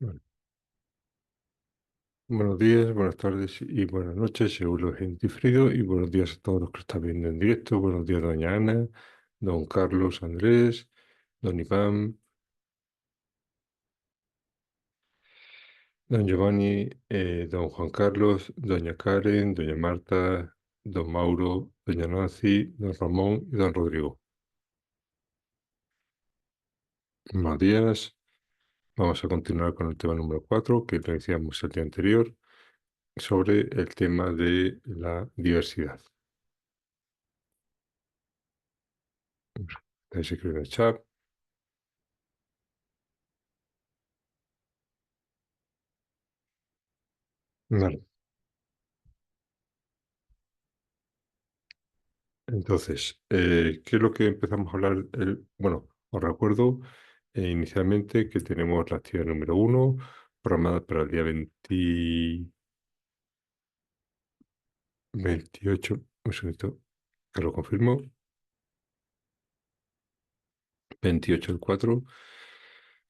Bueno, buenos días, buenas tardes y buenas noches, según lo he diferido, y buenos días a todos los que están viendo en directo. Buenos días, doña Ana, don Carlos Andrés, don Iván, don Giovanni, don Juan Carlos, doña Karen, doña Marta, don Mauro, doña Nancy, don Ramón y don Rodrigo. Buenos días. Vamos a continuar con el tema número 4 que iniciamos el día anterior sobre el tema de la diversidad. Estáis escribiendo en el chat. Vale. Entonces, ¿qué es lo que empezamos a hablar? Bueno, os recuerdo inicialmente que tenemos la actividad número 1 programada para el día 28, un segundito, que lo confirmo, 28 del 4,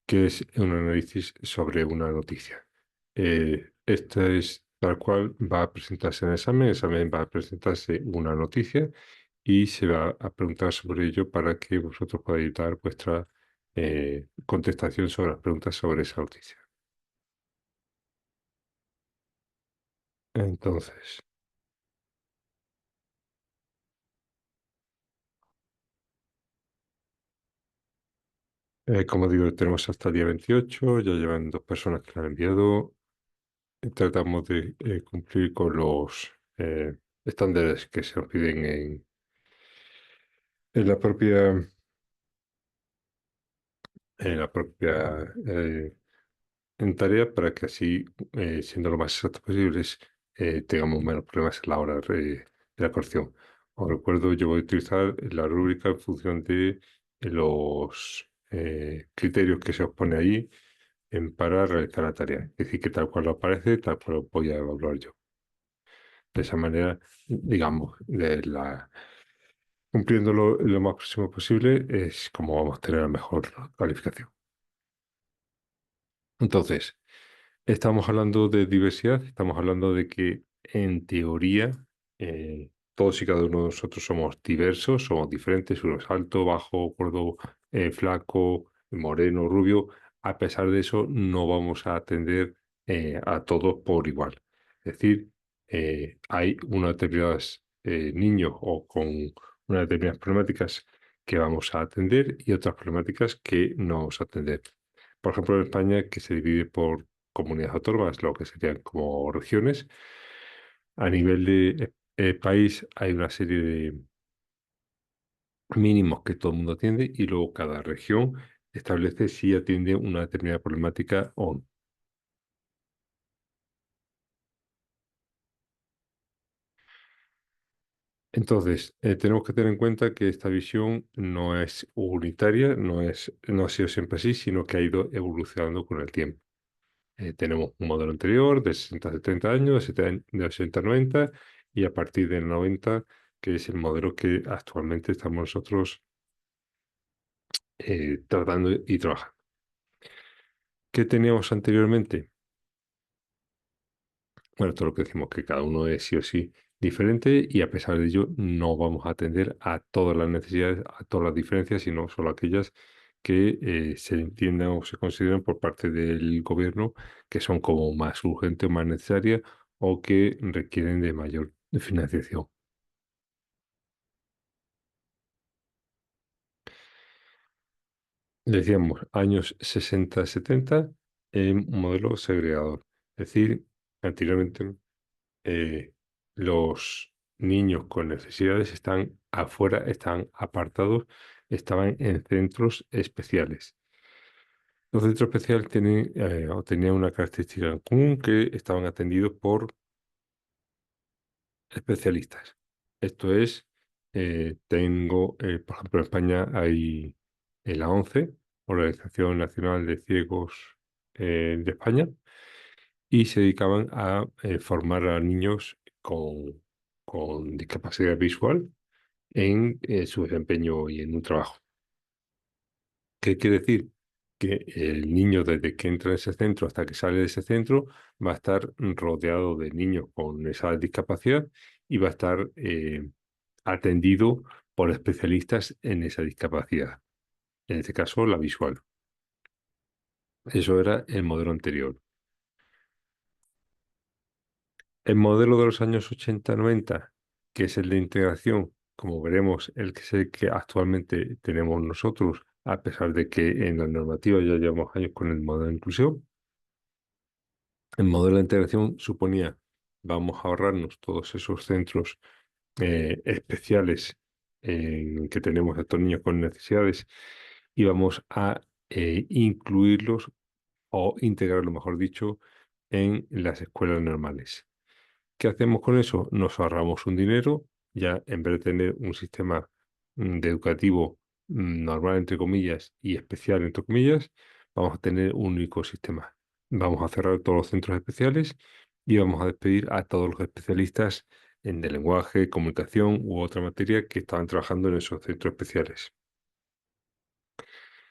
que es un análisis sobre una noticia. Esta es tal cual va a presentarse en el examen va a presentarse una noticia y se va a preguntar sobre ello para que vosotros podáis dar vuestra contestación sobre las preguntas sobre esa noticia. Entonces, como digo, tenemos hasta el día 28, ya llevan dos personas que la han enviado. Tratamos de cumplir con los estándares que se nos piden en la propia, en tarea para que así, siendo lo más exacto posibles, tengamos menos problemas a la hora de la corrección. Os recuerdo, yo voy a utilizar la rúbrica en función de los criterios que se os pone ahí para realizar la tarea. Es decir, que tal cual lo aparece, tal cual lo voy a evaluar yo. De esa manera, digamos, cumpliendo lo más próximo posible, es como vamos a tener la mejor calificación. Entonces, estamos hablando de diversidad, estamos hablando de que en teoría todos y cada uno de nosotros somos diversos, somos diferentes, uno es alto, bajo, gordo, flaco, moreno, rubio. A pesar de eso, no vamos a atender a todos por igual. Es decir, hay unos determinados niños o con unas determinadas problemáticas que vamos a atender y otras problemáticas que no vamos a atender. Por ejemplo, en España, que se divide por comunidades autónomas, lo que serían como regiones. A nivel de país hay una serie de mínimos que todo el mundo atiende y luego cada región establece si atiende una determinada problemática o no. Entonces, tenemos que tener en cuenta que esta visión no es unitaria, no ha sido siempre así, sino que ha ido evolucionando con el tiempo. Tenemos un modelo anterior de 60 a 70 años, de 80 a 90 y a partir del 90, que es el modelo que actualmente estamos nosotros tratando y trabajando. ¿Qué teníamos anteriormente? Bueno, todo lo que decimos, que cada uno es sí o sí diferente y a pesar de ello no vamos a atender a todas las necesidades, a todas las diferencias, sino solo aquellas que se entiendan o se consideren por parte del gobierno que son como más urgentes, más necesarias o que requieren de mayor financiación. Decíamos, años 60-70, un modelo segregador. Es decir, anteriormente los niños con necesidades están afuera, están apartados, estaban en centros especiales. Los centros especiales o tenían una característica en común que estaban atendidos por especialistas. Esto es, por ejemplo, en España hay la ONCE, Organización Nacional de Ciegos de España, y se dedicaban a formar a niños con discapacidad visual en su desempeño y en un trabajo. ¿Qué quiere decir? que el niño desde que entra en ese centro hasta que sale de ese centro va a estar rodeado de niños con esa discapacidad y va a estar atendido por especialistas en esa discapacidad, en este caso la visual. Eso era el modelo anterior. El modelo de los años 80-90, que es el de integración, como veremos, el que es el que actualmente tenemos nosotros, a pesar de que en la normativa ya llevamos años con el modelo de inclusión. El modelo de integración suponía, vamos a ahorrarnos todos esos centros especiales en que tenemos a estos niños con necesidades y vamos a incluirlos o integrarlo, mejor dicho, en las escuelas normales. ¿Qué hacemos con eso? Nos ahorramos un dinero, ya en vez de tener un sistema de educativo normal, entre comillas, y especial, entre comillas, vamos a tener un único sistema. Vamos a cerrar todos los centros especiales y vamos a despedir a todos los especialistas en de lenguaje, comunicación u otra materia que estaban trabajando en esos centros especiales.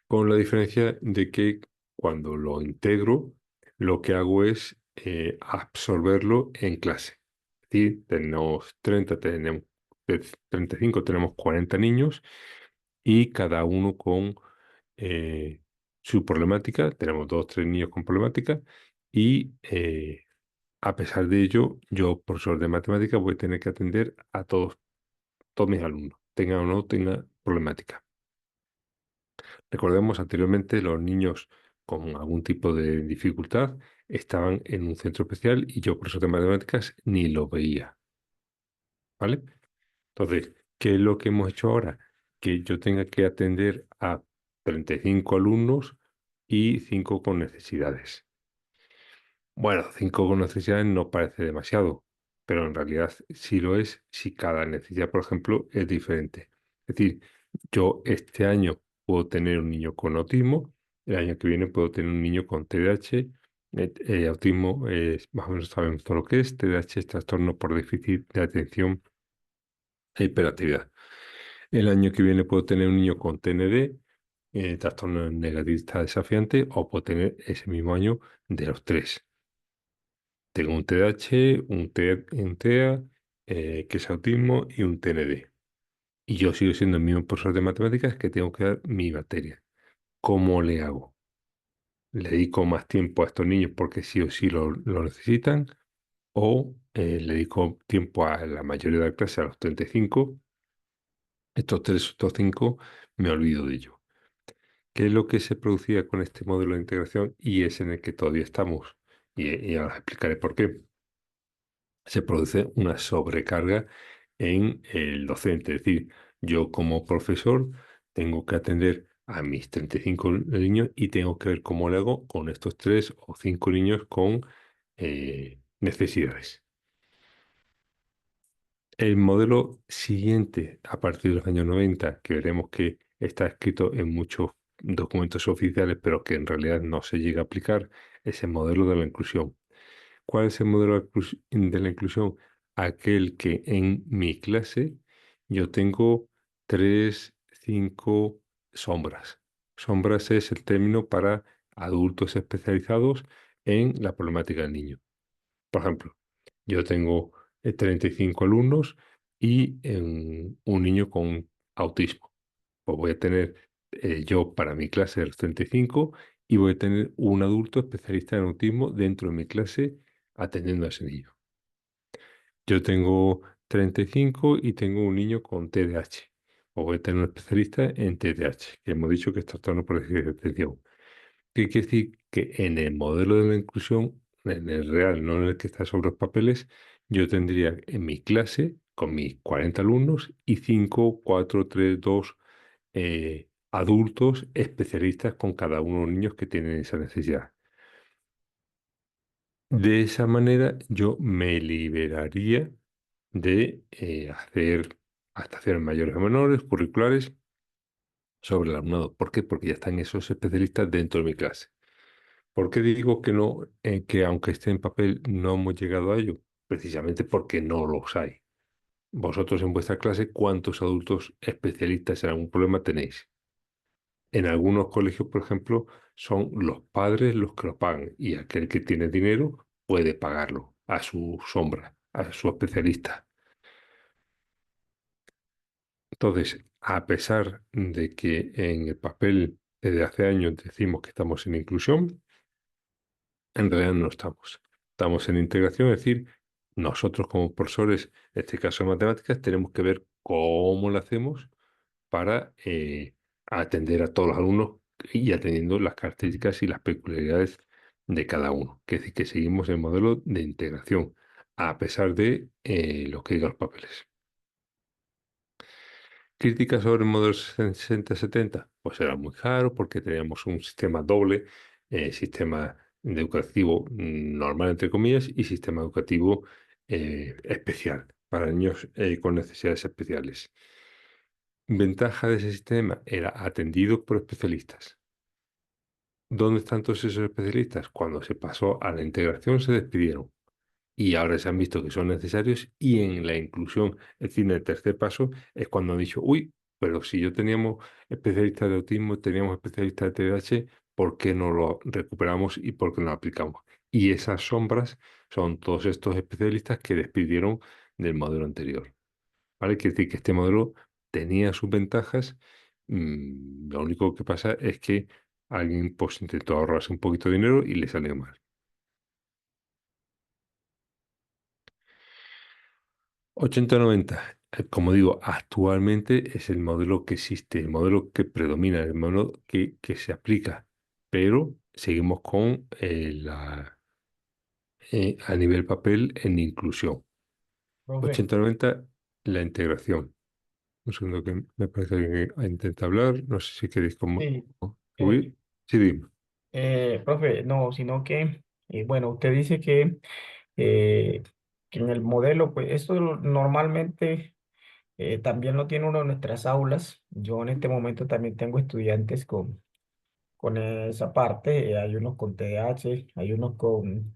Con la diferencia de que cuando lo integro, lo que hago es absorberlo en clase. Es decir, tenemos 30, tenemos de 35, tenemos 40 niños y cada uno con eh, su problemática. Tenemos dos, tres niños con problemática y a pesar de ello, yo, profesor de matemáticas, voy a tener que atender a todos mis alumnos, tengan o no tengan problemática. Recordemos, anteriormente los niños con algún tipo de dificultad estaban en un centro especial y yo, profesor de matemáticas, ni lo veía, ¿vale? Entonces, ¿qué es lo que hemos hecho ahora? Que yo tenga que atender a 35 alumnos y 5 con necesidades. Bueno, 5 con necesidades no parece demasiado, pero en realidad sí lo es si cada necesidad, por ejemplo, es diferente. Es decir, yo este año puedo tener un niño con autismo, el año que viene puedo tener un niño con TDAH. Autismo más o menos sabemos todo lo que es. TDAH es trastorno por déficit de atención e hiperactividad. El año que viene puedo tener un niño con TND, trastorno negativista desafiante, o puedo tener ese mismo año de los tres. Tengo un TDAH, un TEA, que es autismo, y un TND. Y yo sigo siendo el mismo profesor de matemáticas que tengo que dar mi materia. ¿Cómo le hago? ¿Le dedico más tiempo a estos niños porque sí o sí lo necesitan? ¿O le dedico tiempo a la mayoría de la clase, a los 35? Estos tres, estos cinco, me olvido de ello. ¿Qué es lo que se producía con este modelo de integración y es en el que todavía estamos? Y ahora explicaré por qué. Se produce una sobrecarga en el docente. Es decir, yo como profesor tengo que atender a mis 35 niños y tengo que ver cómo le hago con estos 3 o 5 niños con necesidades. El modelo siguiente, a partir de los años 90, que veremos que está escrito en muchos documentos oficiales, pero que en realidad no se llega a aplicar, es el modelo de la inclusión. ¿Cuál es el modelo de la inclusión? Aquel que en mi clase yo tengo 3, 5 sombras. Sombras es el término para adultos especializados en la problemática del niño. Por ejemplo, yo tengo 35 alumnos y un niño con autismo. Pues voy a tener yo para mi clase de los 35 y voy a tener un adulto especialista en autismo dentro de mi clase atendiendo a ese niño. Yo tengo 35 y tengo un niño con TDAH. O voy a tener un especialista en TDAH, que hemos dicho que es trastorno por déficit de atención. ¿Qué quiere decir? Que en el modelo de la inclusión, en el real, no en el que está sobre los papeles, yo tendría en mi clase, con mis 40 alumnos, y 5, 4, 3, 2 adultos especialistas con cada uno de los niños que tienen esa necesidad. De esa manera yo me liberaría de hacer hasta hacer mayores o menores curriculares sobre el alumnado. ¿Por qué? Porque ya están esos especialistas dentro de mi clase. ¿Por qué digo que no, que aunque esté en papel no hemos llegado a ello? Precisamente porque no los hay. Vosotros en vuestra clase, ¿cuántos adultos especialistas en algún problema tenéis? En algunos colegios, por ejemplo, son los padres los que lo pagan y aquel que tiene dinero puede pagarlo a su sombra, a su especialista. Entonces, a pesar de que en el papel desde hace años decimos que estamos en inclusión, en realidad no estamos. Estamos en integración, es decir, nosotros como profesores, en este caso de matemáticas, tenemos que ver cómo lo hacemos para atender a todos los alumnos y atendiendo las características y las peculiaridades de cada uno. Que es decir, que seguimos el modelo de integración, a pesar de lo que digan los papeles. Críticas sobre el modelo 60-70, pues era muy caro porque teníamos un sistema doble, sistema educativo normal, entre comillas, y sistema educativo especial para niños con necesidades especiales. Ventaja de ese sistema era atendido por especialistas. ¿Dónde están todos esos especialistas? Cuando se pasó a la integración se despidieron y ahora se han visto que son necesarios y en la inclusión, es decir, en el tercer paso es cuando han dicho, uy, pero si yo teníamos especialistas de autismo, teníamos especialistas de TDAH, ¿por qué no lo recuperamos y por qué no lo aplicamos? Y esas sombras son todos estos especialistas que despidieron del modelo anterior. ¿Vale? Quiere decir que este modelo tenía sus ventajas. Lo único que pasa es que alguien pues intentó ahorrarse un poquito de dinero y le salió mal. 80-90, como digo, actualmente es el modelo que existe, el modelo que predomina, el modelo que se aplica, pero seguimos con a nivel papel en inclusión. Profe, 80-90, la integración. Un segundo que me parece que intenta hablar, no sé si queréis sí, eh, subir. Sí, dime. profe, no, sino que, bueno, usted dice eh, que en el modelo, pues esto normalmente también lo tiene uno en nuestras aulas. Yo en este momento también tengo estudiantes con esa parte. Hay unos con TDAH, hay unos con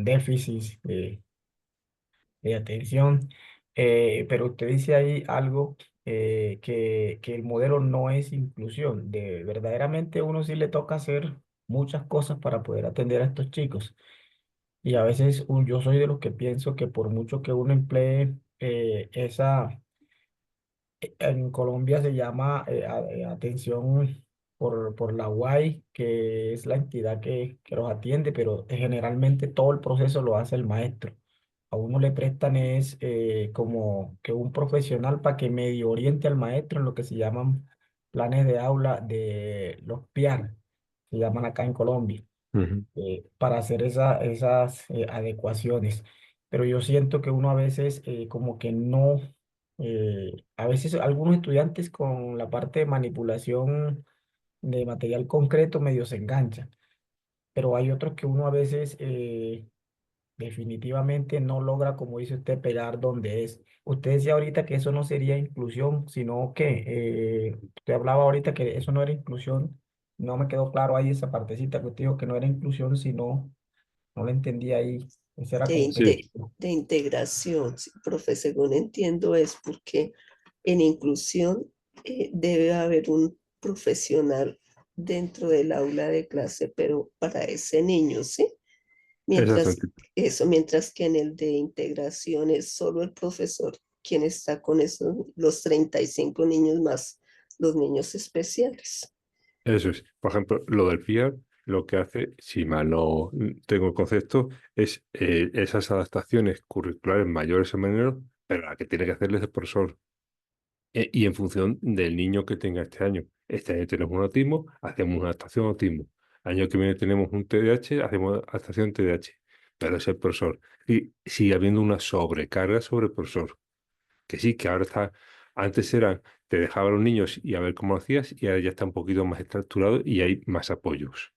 déficit de atención. Pero usted dice ahí algo que el modelo no es inclusión. Verdaderamente uno sí le toca hacer muchas cosas para poder atender a estos chicos. Y a veces yo soy de los que pienso que por mucho que uno emplee en Colombia se llama atención por la UAI, que es la entidad que los atiende, pero generalmente todo el proceso lo hace el maestro. A uno le prestan es como que un profesional para que medio oriente al maestro en lo que se llaman planes de aula de los PIAR, se llaman acá en Colombia, Ujú. para hacer esas adecuaciones. Pero yo siento que uno a veces como que no, a veces algunos estudiantes con la parte de manipulación de material concreto medio se enganchan, pero hay otros que uno a veces definitivamente no logra, como dice usted, pegar donde es. Usted decía ahorita que eso no sería inclusión, sino que usted hablaba ahorita que eso no era inclusión. No me quedó claro ahí esa partecita que usted dijo que no era inclusión, sino no la entendí ahí. Ese era de, como que... Sí, de integración, sí, profe, según entiendo es porque en inclusión debe haber un profesional dentro del aula de clase, pero para ese niño, ¿sí? Mientras exactamente. mientras que en el de integración es solo el profesor quien está con esos, los 35 niños más los niños especiales. Eso es. Por ejemplo, lo del PIAR, lo que hace, si mal no tengo el concepto, es esas adaptaciones curriculares mayores o menores, pero la que tiene que hacerles el profesor. Y en función del niño que tenga este año. Este año tenemos un autismo, hacemos una adaptación autismo. Año que viene tenemos un TDAH, hacemos adaptación TDAH. Pero es el profesor. Y sigue habiendo una sobrecarga sobre el profesor. Que sí, que ahora está, antes eran, te dejaba a los niños y a ver cómo lo hacías, y ahora ya está un poquito más estructurado y hay más apoyos.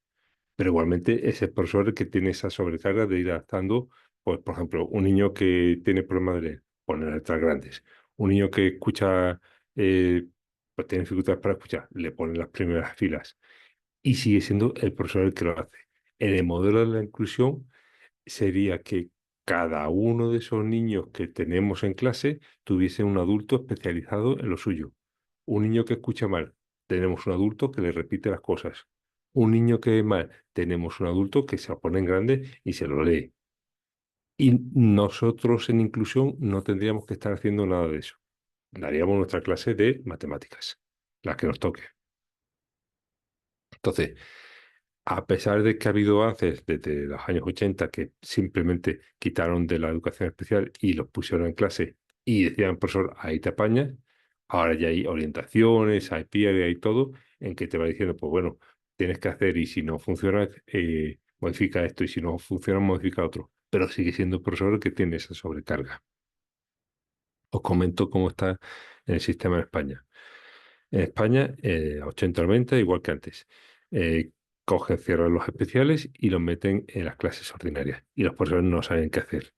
Pero igualmente es el profesor el que tiene esa sobrecarga de ir adaptando, pues, por ejemplo, un niño que tiene problemas de leer, poner letras grandes. Un niño que escucha, pues tiene dificultades para escuchar, le ponen las primeras filas. Y sigue siendo el profesor el que lo hace. En el modelo de la inclusión sería que cada uno de esos niños que tenemos en clase tuviese un adulto especializado en lo suyo. Un niño que escucha mal, tenemos un adulto que le repite las cosas. Un niño que ve mal, tenemos un adulto que se lo pone en grande y se lo lee. Y nosotros en inclusión no tendríamos que estar haciendo nada de eso. Daríamos nuestra clase de matemáticas, la que nos toque. Entonces, a pesar de que ha habido avances desde los años 80 que simplemente quitaron de la educación especial y los pusieron en clase y decían, profesor, ahí te apañas, ahora ya hay orientaciones, hay PIR, hay todo, en que te va diciendo, pues bueno, tienes que hacer y si no funciona, modifica esto y si no funciona, modifica otro. Pero sigue siendo el profesor el que tiene esa sobrecarga. Os comento cómo está el sistema en España. En España, 80-90, igual que antes. Eh, Cogen, cierran los especiales y los meten en las clases ordinarias. Y los profesores no saben qué hacer.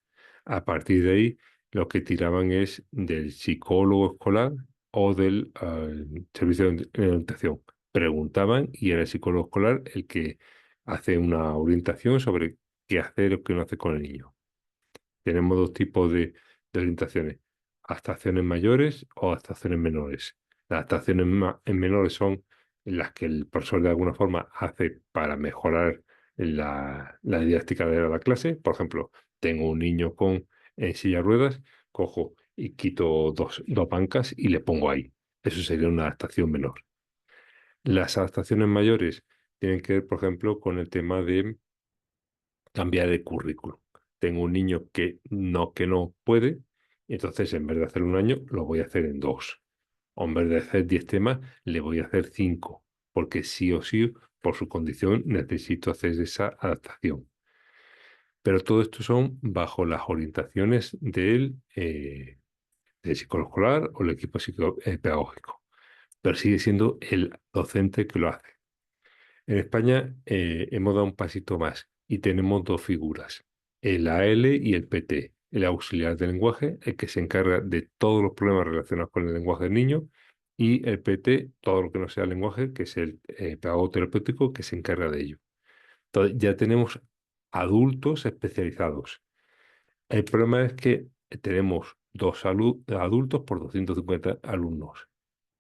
A partir de ahí, lo que tiraban es del psicólogo escolar o del servicio de orientación. Preguntaban y era el psicólogo escolar el que hace una orientación sobre qué hacer o qué no hacer con el niño. Tenemos dos tipos de orientaciones, adaptaciones mayores o adaptaciones menores. Las adaptaciones en menores son las que el profesor de alguna forma hace para mejorar la didáctica de la clase. Por ejemplo, tengo un niño en silla de ruedas, cojo y quito dos bancas y le pongo ahí. Eso sería una adaptación menor. Las adaptaciones mayores tienen que ver, por ejemplo, con el tema de cambiar de currículum. Tengo un niño que no puede, y entonces en vez de hacer un año, lo voy a hacer en dos. O en vez de hacer 10 temas, le voy a hacer 5, porque sí o sí, por su condición, necesito hacer esa adaptación. Pero todo esto son bajo las orientaciones del psicólogo escolar o el equipo pedagógico. Pero sigue siendo el docente que lo hace. En España hemos dado un pasito más y tenemos dos figuras, el AL y el PT, el auxiliar de lenguaje, el que se encarga de todos los problemas relacionados con el lenguaje del niño, y el PT, todo lo que no sea lenguaje, que es el pedagogo terapéutico que se encarga de ello. Entonces ya tenemos adultos especializados. El problema es que tenemos adultos por 250 alumnos.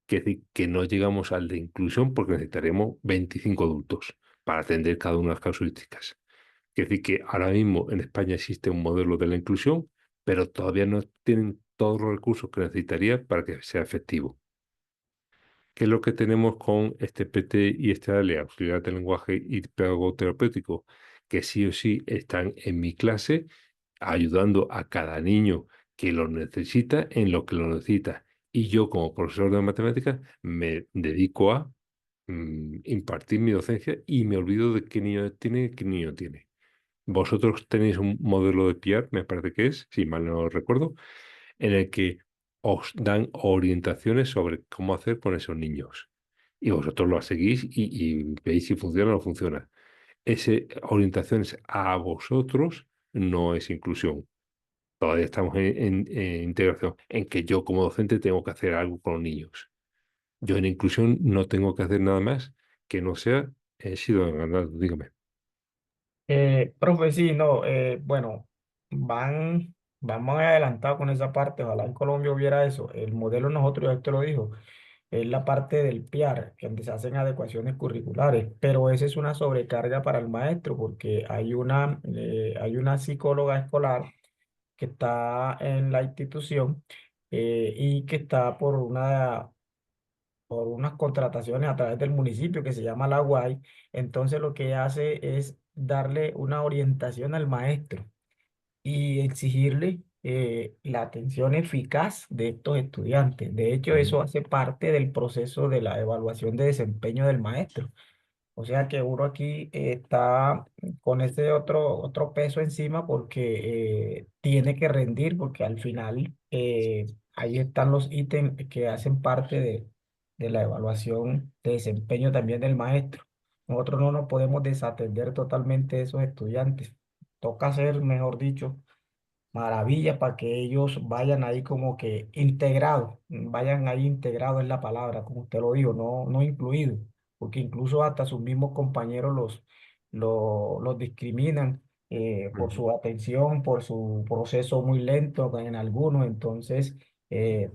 Quiere decir que no llegamos al de inclusión porque necesitaremos 25 adultos para atender cada una de las casuísticas. Quiere decir que ahora mismo en España existe un modelo de la inclusión, pero todavía no tienen todos los recursos que necesitaría para que sea efectivo. ¿Qué es lo que tenemos con este PT y este ALE, auxiliar de lenguaje y pedagogo terapéutico? Que sí o sí están en mi clase ayudando a cada niño que lo necesita en lo que lo necesita. Y yo como profesor de matemáticas me dedico a impartir mi docencia y me olvido de qué niño tiene y qué niño no tiene. Vosotros tenéis un modelo de PR, me parece que es, si mal no recuerdo, en el que os dan orientaciones sobre cómo hacer con esos niños. Y vosotros lo seguís y veis si funciona o no funciona. Ese orientaciones a vosotros no es inclusión. Todavía estamos en integración, en que yo como docente tengo que hacer algo con los niños. Yo en inclusión no tengo que hacer nada más que no sea, he sido ganado, dígame. Profe, sí, no, bueno, van muy adelantados con esa parte. Ojalá en Colombia hubiera eso. El modelo nosotros, ya te lo dijo, es la parte del PIAR, que donde se hacen adecuaciones curriculares, pero esa es una sobrecarga para el maestro porque hay una psicóloga escolar que está en la institución y que está por unas contrataciones a través del municipio que se llama la UAI. Entonces lo que hace es darle una orientación al maestro y exigirle la atención eficaz de estos estudiantes. De hecho, Ujú, eso hace parte del proceso de la evaluación de desempeño del maestro. O sea que uno aquí está con ese otro peso encima porque tiene que rendir, porque al final ahí están los ítems que hacen parte de la evaluación de desempeño también del maestro. Nosotros no nos podemos desatender totalmente de esos estudiantes. Toca hacer, mejor dicho, maravillas para que ellos vayan ahí como que integrados, vayan ahí integrados en la palabra, como usted lo dijo, no incluidos, porque incluso hasta sus mismos compañeros los discriminan por ujú. su atención, por su proceso muy lento en algunos, entonces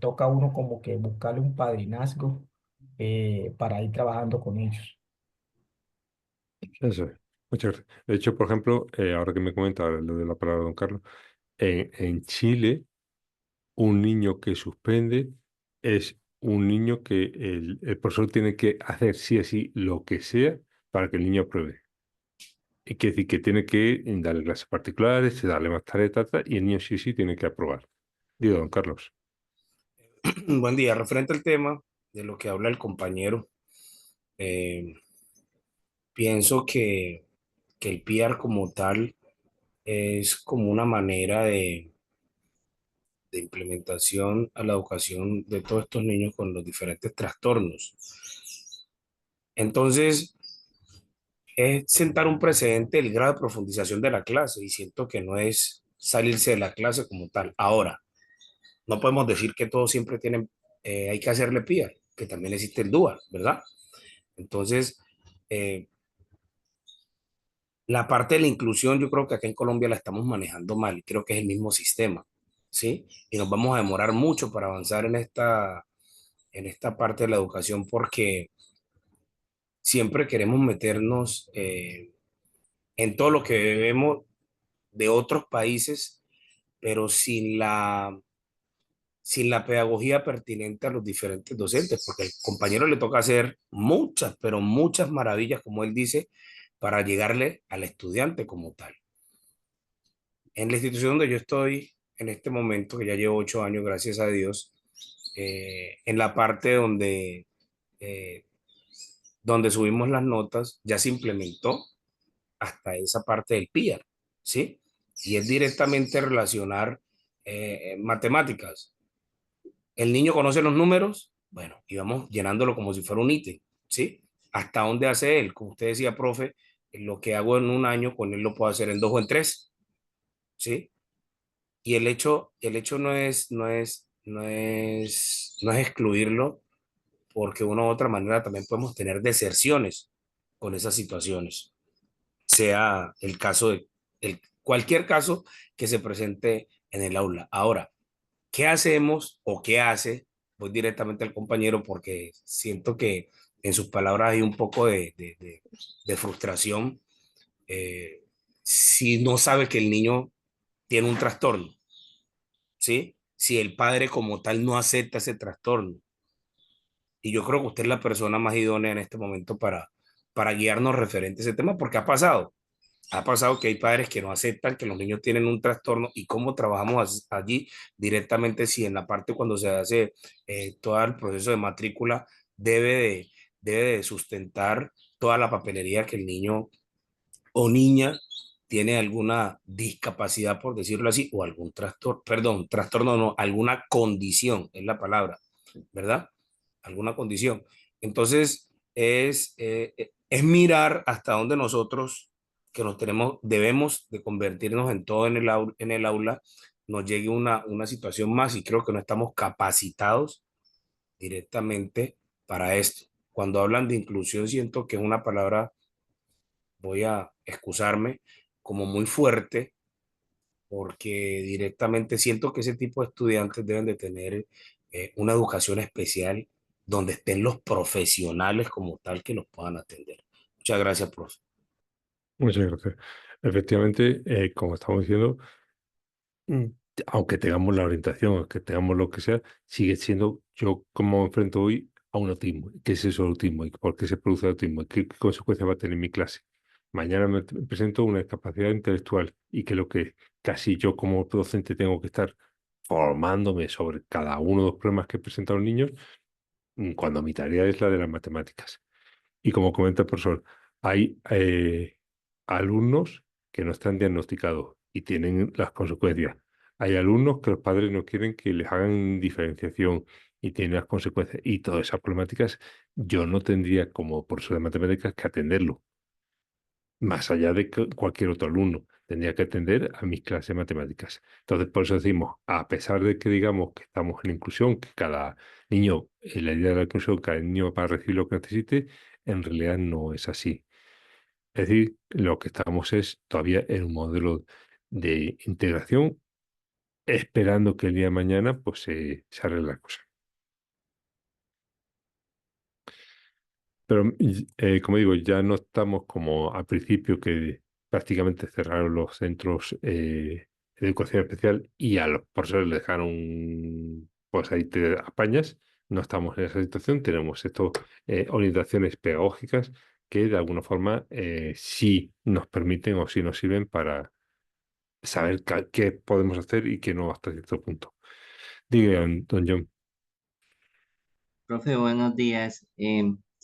toca a uno como que buscarle un padrinazgo para ir trabajando con ellos. Eso es. Muchas gracias. De hecho, por ejemplo, ahora que me comenta lo de la palabra don Carlos, en Chile, un niño que suspende es un niño que el profesor tiene que hacer sí o sí lo que sea para que el niño apruebe. Y quiere decir que tiene que darle clases particulares, darle más tareas, y el niño sí o sí tiene que aprobar. Digo, don Carlos. Buen día. Referente al tema de lo que habla el compañero, eh, pienso que el PR como tal es como una manera de implementación a la educación de todos estos niños con los diferentes trastornos. Entonces, es sentar un precedente el grado de profundización de la clase y siento que no es salirse de la clase como tal. Ahora, no podemos decir que todos siempre tienen, hay que hacerle PR, que también existe el DUA, ¿verdad? Entonces, eh, la parte de la inclusión, yo creo que acá en Colombia la estamos manejando mal y creo que es el mismo sistema, ¿sí? Y nos vamos a demorar mucho para avanzar en esta parte de la educación porque siempre queremos meternos en todo lo que vemos de otros países, pero sin la pedagogía pertinente a los diferentes docentes, porque al compañero le toca hacer muchas, pero muchas maravillas, como él dice, para llegarle al estudiante como tal. En la institución donde yo estoy en este momento, que ya llevo 8 años, gracias a Dios, en la parte eh, donde subimos las notas, ya se implementó hasta esa parte del PIA, ¿sí? Y es directamente relacionar matemáticas. El niño conoce los números, bueno, y vamos llenándolo como si fuera un ítem, ¿sí? ¿Hasta dónde hace él? Como usted decía, profe, lo que hago en un año, con él lo puedo hacer en 2 o en 3, ¿sí? Y el hecho no es excluirlo, porque de una u otra manera también podemos tener deserciones con esas situaciones, sea el caso cualquier caso que se presente en el aula. Ahora, ¿qué hacemos o qué hace? Voy directamente al compañero porque siento que en sus palabras hay un poco de frustración, si no sabe que el niño tiene un trastorno, ¿sí? Si el padre como tal no acepta ese trastorno. Y yo creo que usted es la persona más idónea en este momento para guiarnos referente a ese tema, porque ha pasado. Ha pasado que hay padres que no aceptan que los niños tienen un trastorno y cómo trabajamos allí directamente, si en la parte cuando se hace todo el proceso de matrícula debe de, debe de sustentar toda la papelería que el niño o niña tiene alguna discapacidad, por decirlo así, o algún trastorno, perdón, trastorno no, alguna condición, es la palabra, ¿verdad? Alguna condición. Entonces, es mirar hasta dónde nosotros, que debemos de convertirnos en todo en el aula, nos llegue una situación más y creo que no estamos capacitados directamente para esto. Cuando hablan de inclusión, siento que es una palabra, voy a excusarme, como muy fuerte, porque directamente siento que ese tipo de estudiantes deben de tener una educación especial donde estén los profesionales como tal que los puedan atender. Muchas gracias, profe. Muchas gracias. Efectivamente, como estamos diciendo, mm, aunque tengamos la orientación, aunque tengamos lo que sea, sigue siendo yo como enfrento hoy a un autismo. ¿Qué es eso el autismo? ¿Y por qué se produce el autismo? ¿Y qué consecuencias va a tener en mi clase? Mañana me presento una discapacidad intelectual y que lo que casi yo como docente tengo que estar formándome sobre cada uno de los problemas que presentan los niños, cuando mi tarea es la de las matemáticas. Y como comenta el profesor, hay alumnos que no están diagnosticados y tienen las consecuencias. Hay alumnos que los padres no quieren que les hagan diferenciación y tienen las consecuencias. Y todas esas problemáticas yo no tendría como profesor de matemáticas que atenderlo, más allá de cualquier otro alumno. Tendría que atender a mis clases de matemáticas. Entonces, por eso decimos, a pesar de que digamos que estamos en inclusión, que cada niño, en la idea de la inclusión, cada niño va a recibir lo que necesite, en realidad no es así. Es decir, lo que estamos es todavía en un modelo de integración esperando que el día de mañana pues se arregle la cosa. Pero, como digo, ya no estamos como al principio que prácticamente cerraron los centros de educación especial y a los profesores les dejaron, pues ahí te apañas. No estamos en esa situación, tenemos estas orientaciones pedagógicas que de alguna forma sí nos permiten o sí nos sirven para saber qué podemos hacer y qué no hasta cierto punto. Diga, don John. Profe, buenos días.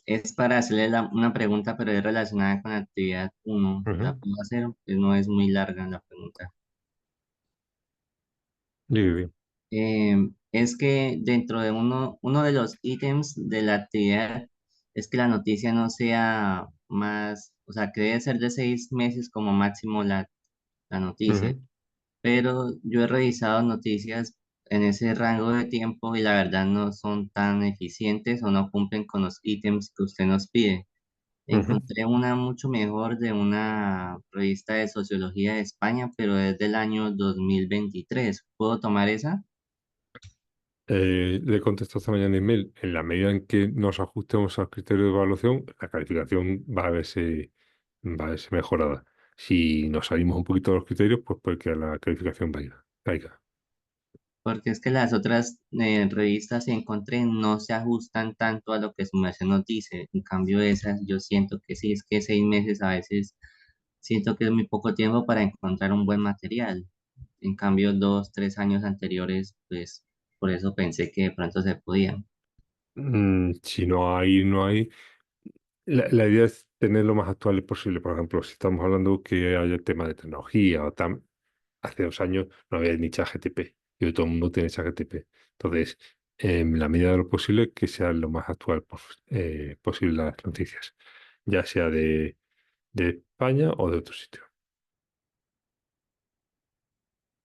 Es para hacerle una pregunta, pero es relacionada con la actividad uno. ¿La Ujú. puedo hacer? Pues no es muy larga la pregunta. Diga bien. Es que dentro de uno de los ítems de la actividad es que la noticia no sea más, o sea, que debe ser de 6 meses como máximo la noticia. Ujú. Pero yo he revisado noticias en ese rango de tiempo y la verdad no son tan eficientes o no cumplen con los ítems que usted nos pide. Ujú. Encontré una mucho mejor de una revista de sociología de España, pero es del año 2023. ¿Puedo tomar esa? Le he contestado esta mañana en email. En la medida en que nos ajustemos al criterio de evaluación, la calificación va a verse mejorada. Si nos salimos un poquito de los criterios, pues puede que la calificación caiga. Porque es que las otras revistas que encontré no se ajustan tanto a lo que su merced nos dice. En cambio, esas yo siento que sí, es que 6 meses a veces siento que es muy poco tiempo para encontrar un buen material. En cambio, 2, 3 años anteriores, pues por eso pensé que de pronto se podían. Si no hay, no hay. La idea es tener lo más actual posible. Por ejemplo, si estamos hablando que haya tema de tecnología o hace 2 años no había ni ChatGPT y hoy todo el mundo tiene ChatGPT. Entonces, en la medida de lo posible, que sea lo más actual posible las noticias, ya sea de España o de otro sitio.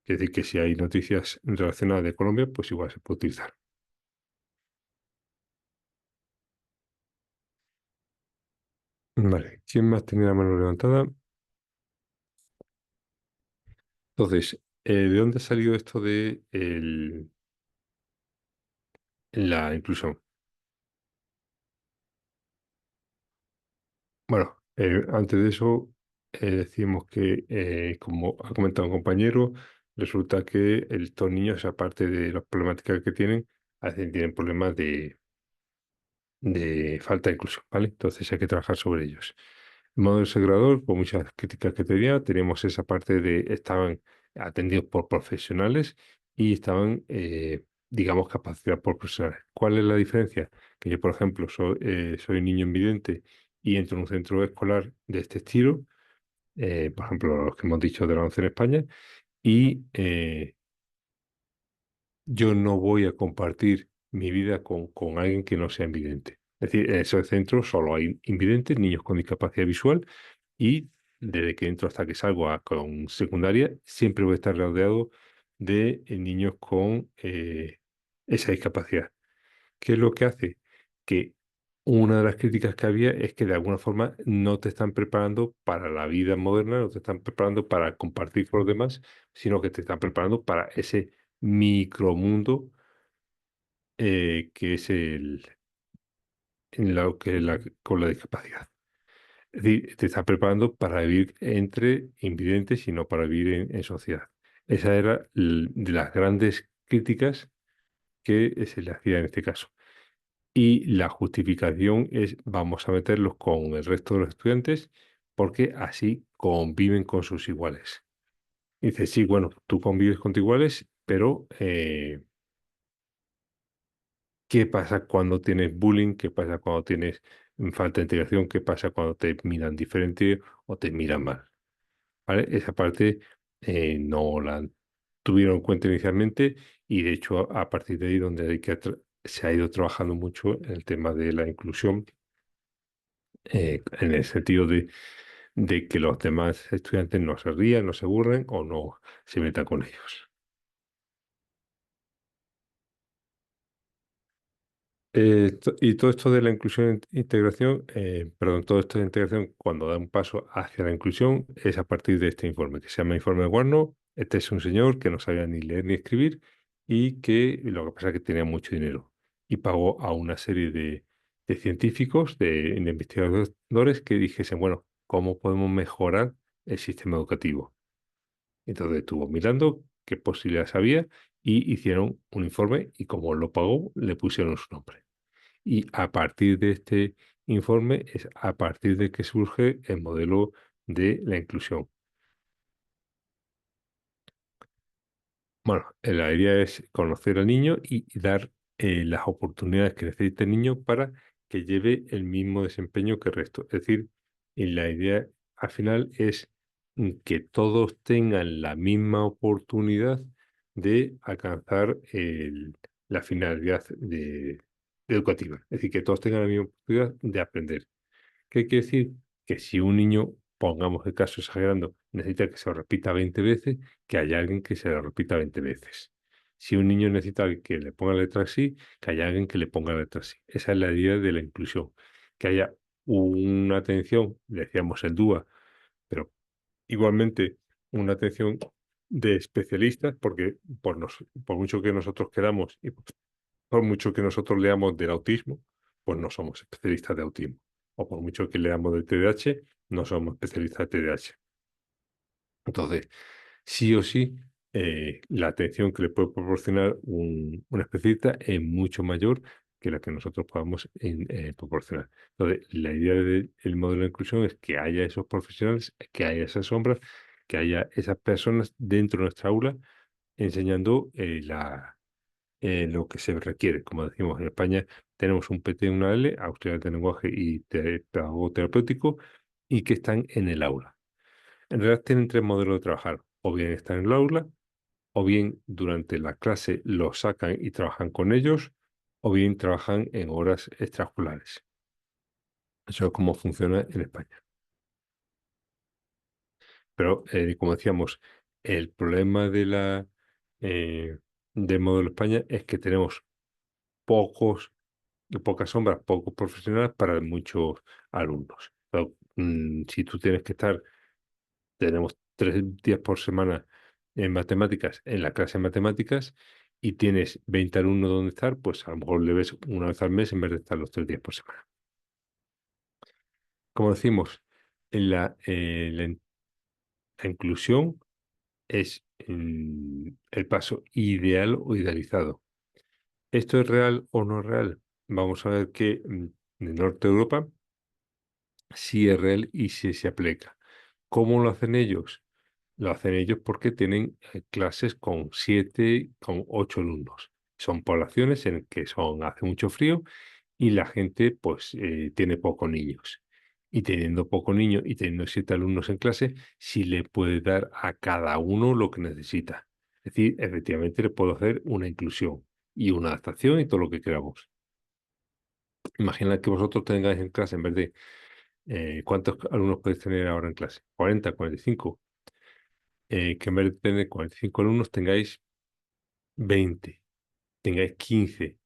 Es decir, que si hay noticias relacionadas de Colombia, pues igual se puede utilizar. Vale, ¿quién más tenía la mano levantada? Entonces, ¿de dónde ha salido esto de la inclusión? Bueno, antes de eso, decimos que, como ha comentado un compañero, resulta que estos niños, aparte de las problemáticas que tienen, a veces tienen problemas de falta de inclusión, ¿vale? Entonces hay que trabajar sobre ellos. El modelo segregador, por muchas críticas que tenía, teníamos esa parte de estaban atendidos por profesionales y estaban, digamos, capacitados por profesionales. ¿Cuál es la diferencia? Que yo, por ejemplo, soy niño invidente y entro en un centro escolar de este estilo, por ejemplo, los que hemos dicho de la ONCE en España, y yo no voy a compartir mi vida con alguien que no sea invidente. Es decir, en esos centros solo hay invidentes, niños con discapacidad visual, y desde que entro hasta que salgo con secundaria, siempre voy a estar rodeado de niños con esa discapacidad. ¿Qué es lo que hace? Que una de las críticas que había es que de alguna forma no te están preparando para la vida moderna, no te están preparando para compartir con los demás, sino que te están preparando para ese micromundo que es con la discapacidad. Es decir, te está preparando para vivir entre invidentes y no para vivir en sociedad. Esa era de las grandes críticas que se le hacía en este caso. Y la justificación es, vamos a meterlos con el resto de los estudiantes porque así conviven con sus iguales. Dice, sí, bueno, tú convives con tus iguales, pero ¿qué pasa cuando tienes bullying? ¿Qué pasa cuando tienes falta de integración? ¿Qué pasa cuando te miran diferente o te miran mal? ¿Vale? Esa parte no la tuvieron en cuenta inicialmente y de hecho a partir de ahí donde se ha ido trabajando mucho en el tema de la inclusión en el sentido de que los demás estudiantes no se rían, no se aburren o no se metan con ellos. Y todo esto de la inclusión e integración, perdón, todo esto de integración, cuando da un paso hacia la inclusión, es a partir de este informe, que se llama Informe de Warnow, Este es un señor que no sabía ni leer ni escribir y que lo que pasa es que tenía mucho dinero y pagó a una serie de científicos, de investigadores que dijesen, bueno, ¿cómo podemos mejorar el sistema educativo? Entonces estuvo mirando qué posibilidades había y hicieron un informe y como lo pagó, le pusieron su nombre. Y a partir de este informe es a partir de que surge el modelo de la inclusión. Bueno, la idea es conocer al niño y dar las oportunidades que necesita el niño para que lleve el mismo desempeño que el resto. Es decir, la idea al final es que todos tengan la misma oportunidad de alcanzar la finalidad educativa. Es decir, que todos tengan la misma oportunidad de aprender. ¿Qué quiere decir? Que si un niño, pongamos el caso exagerando, necesita que se lo repita 20 veces, que haya alguien que se lo repita 20 veces. Si un niño necesita que le ponga la letra sí, que haya alguien que le ponga la letra sí. Esa es la idea de la inclusión. Que haya una atención, le decíamos el DUA, pero igualmente una atención de especialistas, porque por mucho que nosotros queramos y por mucho que nosotros leamos del autismo, pues no somos especialistas de autismo. O por mucho que leamos del TDAH, no somos especialistas de TDAH. Entonces, sí o sí, la atención que le puede proporcionar un especialista es mucho mayor que la que nosotros podamos proporcionar. Entonces, la idea del modelo de inclusión es que haya esos profesionales, que haya esas sombras, que haya esas personas dentro de nuestra aula enseñando lo que se requiere. Como decimos en España, tenemos un PT, una L, auxiliar de lenguaje y pedagogo terapéutico, y que están en el aula. En realidad tienen tres modelos de trabajar. O bien están en el aula, o bien durante la clase los sacan y trabajan con ellos, o bien trabajan en horas extraescolares. Eso es cómo funciona en España. Pero, como decíamos, el problema del modelo España es que tenemos pocas sombras, pocos profesionales para muchos alumnos. Pero, si tú tienes que estar, tenemos 3 días por semana en matemáticas, en la clase de matemáticas, y tienes 20 alumnos donde estar, pues a lo mejor le ves una vez al mes en vez de estar los 3 días por semana. Como decimos, en la inclusión es el paso ideal o idealizado. ¿Esto es real o no es real? Vamos a ver que en Norte de Europa sí es real y sí se aplica. ¿Cómo lo hacen ellos? Lo hacen ellos porque tienen clases con 7, con 8 alumnos. Son poblaciones en que hace mucho frío y la gente pues tiene pocos niños. Y teniendo pocos niños y teniendo 7 alumnos en clase, sí le puede dar a cada uno lo que necesita. Es decir, efectivamente le puedo hacer una inclusión y una adaptación y todo lo que queramos. Imagina que vosotros tengáis en clase, en vez de ¿cuántos alumnos podéis tener ahora en clase? 40, 45. Que en vez de tener 45 alumnos tengáis 20, tengáis 15.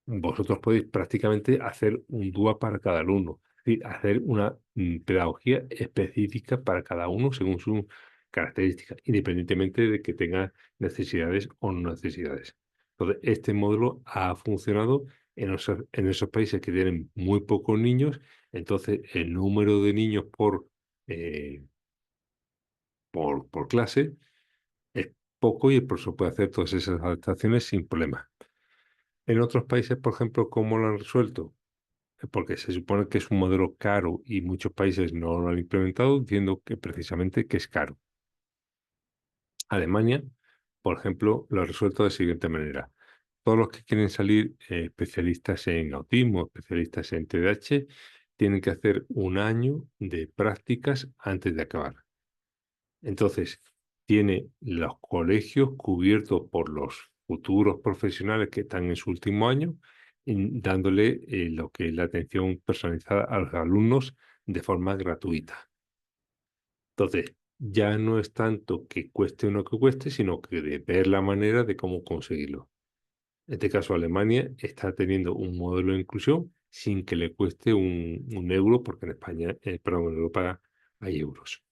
Vosotros podéis prácticamente hacer un DUA para cada alumno, es decir, hacer una pedagogía específica para cada uno según sus características, independientemente de que tenga necesidades o no necesidades. Entonces, este modelo ha funcionado en esos países que tienen muy pocos niños, entonces el número de niños eh, por clase es poco y el profesor puede hacer todas esas adaptaciones sin problema. En otros países, por ejemplo, ¿cómo lo han resuelto? Porque se supone que es un modelo caro y muchos países no lo han implementado, diciendo que precisamente que es caro. Alemania, por ejemplo, lo ha resuelto de la siguiente manera. Todos los que quieren salir especialistas en autismo, especialistas en TDAH, tienen que hacer un año de prácticas antes de acabar. Entonces, tiene los colegios cubiertos por los futuros profesionales que están en su último año, dándole lo que es la atención personalizada a los alumnos de forma gratuita. Entonces, ya no es tanto que cueste o no que cueste, sino que de ver la manera de cómo conseguirlo. En este caso, Alemania está teniendo un modelo de inclusión sin que le cueste un euro, porque en España, perdón, en Europa hay euros.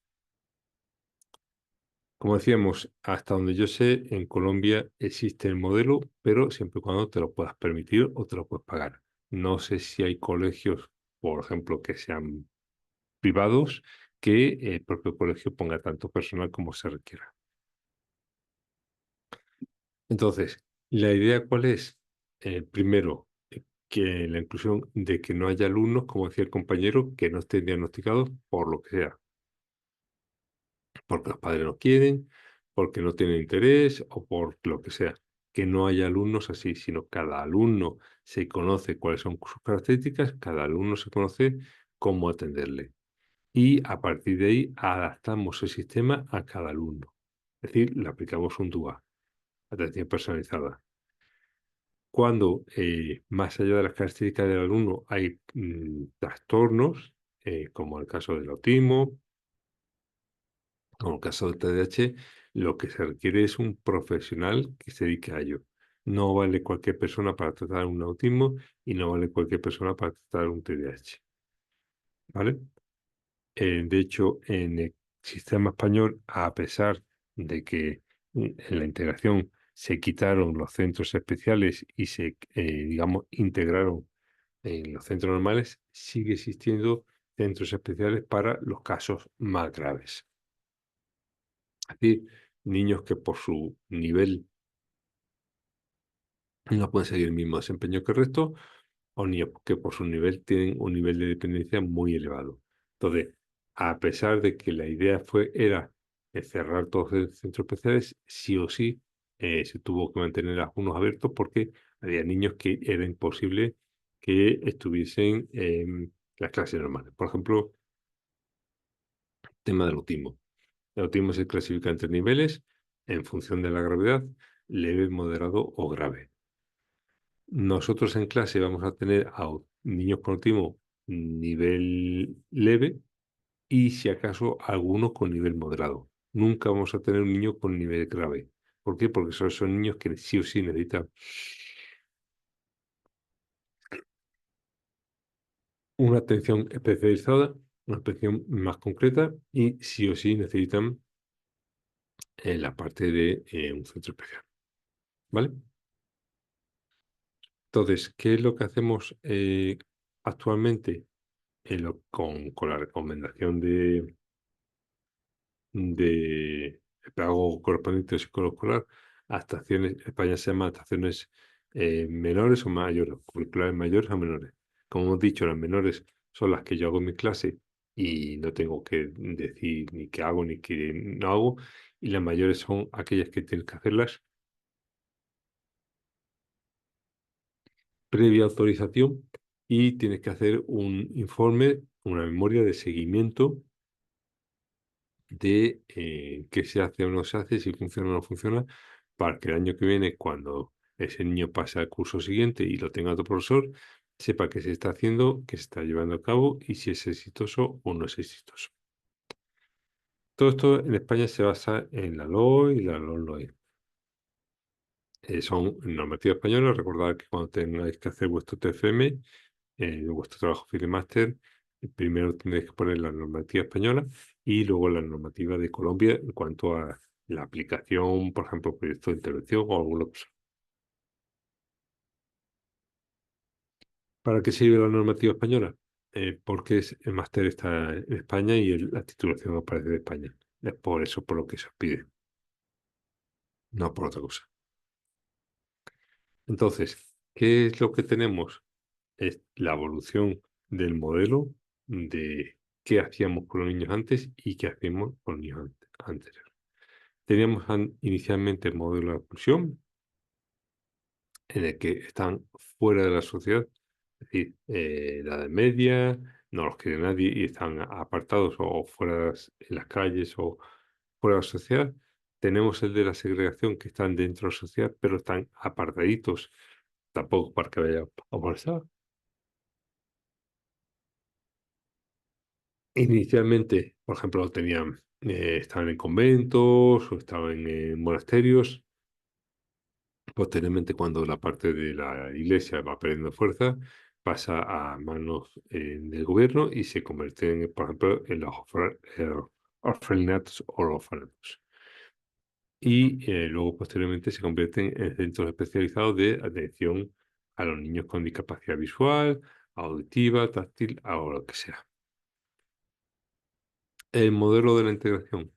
Como decíamos, hasta donde yo sé, en Colombia existe el modelo, pero siempre y cuando te lo puedas permitir o te lo puedes pagar. No sé si hay colegios, por ejemplo, que sean privados, que el propio colegio ponga tanto personal como se requiera. Entonces, ¿la idea cuál es? Primero, que la inclusión de que no haya alumnos, como decía el compañero, que no estén diagnosticados por lo que sea, porque los padres no quieren, porque no tienen interés o por lo que sea. Que no haya alumnos así, sino cada alumno se conoce cuáles son sus características, cada alumno se conoce cómo atenderle. Y a partir de ahí adaptamos el sistema a cada alumno. Es decir, le aplicamos un DUA, atención personalizada. Cuando más allá de las características del alumno hay trastornos, como el caso del autismo, como el caso del TDAH, lo que se requiere es un profesional que se dedique a ello. No vale cualquier persona para tratar un autismo y no vale cualquier persona para tratar un TDAH. ¿Vale? De hecho, en el sistema español, a pesar de que en la integración se quitaron los centros especiales y se, digamos, integraron en los centros normales, sigue existiendo centros especiales para los casos más graves. Es decir, niños que por su nivel no pueden seguir el mismo desempeño que el resto, o niños que por su nivel tienen un nivel de dependencia muy elevado. Entonces, a pesar de que la idea era cerrar todos los centros especiales, sí o sí se tuvo que mantener algunos abiertos porque había niños que era imposible que estuviesen en las clases normales. Por ejemplo, tema del autismo. El autismo se clasifica en 3 niveles en función de la gravedad: leve, moderado o grave. Nosotros en clase vamos a tener a niños con autismo nivel leve y, si acaso, algunos con nivel moderado. Nunca vamos a tener un niño con nivel grave. ¿Por qué? Porque son niños que sí o sí necesitan una atención especializada, una atención más concreta y sí o sí necesitan la parte de un centro especial. ¿Vale? Entonces, ¿qué es lo que hacemos actualmente? Con la recomendación de el pago correspondiente al psicólogo escolar, España se llama adaptaciones menores o mayores, curriculares mayores o menores. Como hemos dicho, las menores son las que yo hago en mi clase y no tengo que decir ni qué hago ni qué no hago, y las mayores son aquellas que tienes que hacerlas previa autorización y tienes que hacer un informe, una memoria de seguimiento de qué se hace o no se hace, si funciona o no funciona, para que el año que viene, cuando ese niño pase al curso siguiente y lo tenga otro profesor, sepa qué se está haciendo, qué se está llevando a cabo y si es exitoso o no es exitoso. Todo esto en España se basa en la LOE y la LOMLOE. Son normativas españolas. Recordad que cuando tengáis que hacer vuestro TFM, vuestro trabajo final máster, primero tendréis que poner la normativa española y luego la normativa de Colombia en cuanto a la aplicación, por ejemplo, proyecto de intervención o alguna cosa. ¿Para qué sirve la normativa española? Porque el máster está en España y la titulación aparece de España. Es por eso por lo que se os pide, no por otra cosa. Entonces, ¿qué es lo que tenemos? Es la evolución del modelo de qué hacíamos con los niños antes y qué hacemos con los niños anteriores. Teníamos inicialmente el modelo de exclusión, en el que están fuera de la sociedad, es decir, la edad media, no los quiere nadie y están apartados o fuera en las calles o fuera de la sociedad. Tenemos el de la segregación, que están dentro de la sociedad, pero están apartaditos, tampoco para que vaya a molestar. Inicialmente, por ejemplo, estaban en conventos o estaban en monasterios. Posteriormente, cuando la parte de la iglesia va perdiendo fuerza, pasa a manos del gobierno y se convierte, por ejemplo, en los orfanatos o orfanatos. y luego posteriormente se convierten en centros especializados de atención a los niños con discapacidad visual, auditiva, táctil o lo que sea. El modelo de la integración,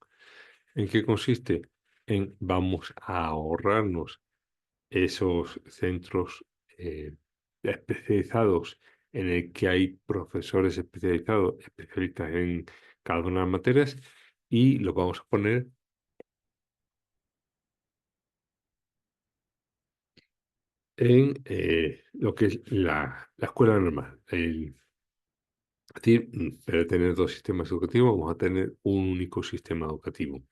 ¿en qué consiste? Vamos a ahorrarnos esos centros especializados en el que hay profesores especializados, especialistas en cada una de las materias, y los vamos a poner en lo que es la escuela normal. Es decir, en vez de tener dos sistemas educativos, vamos a tener un único sistema educativo.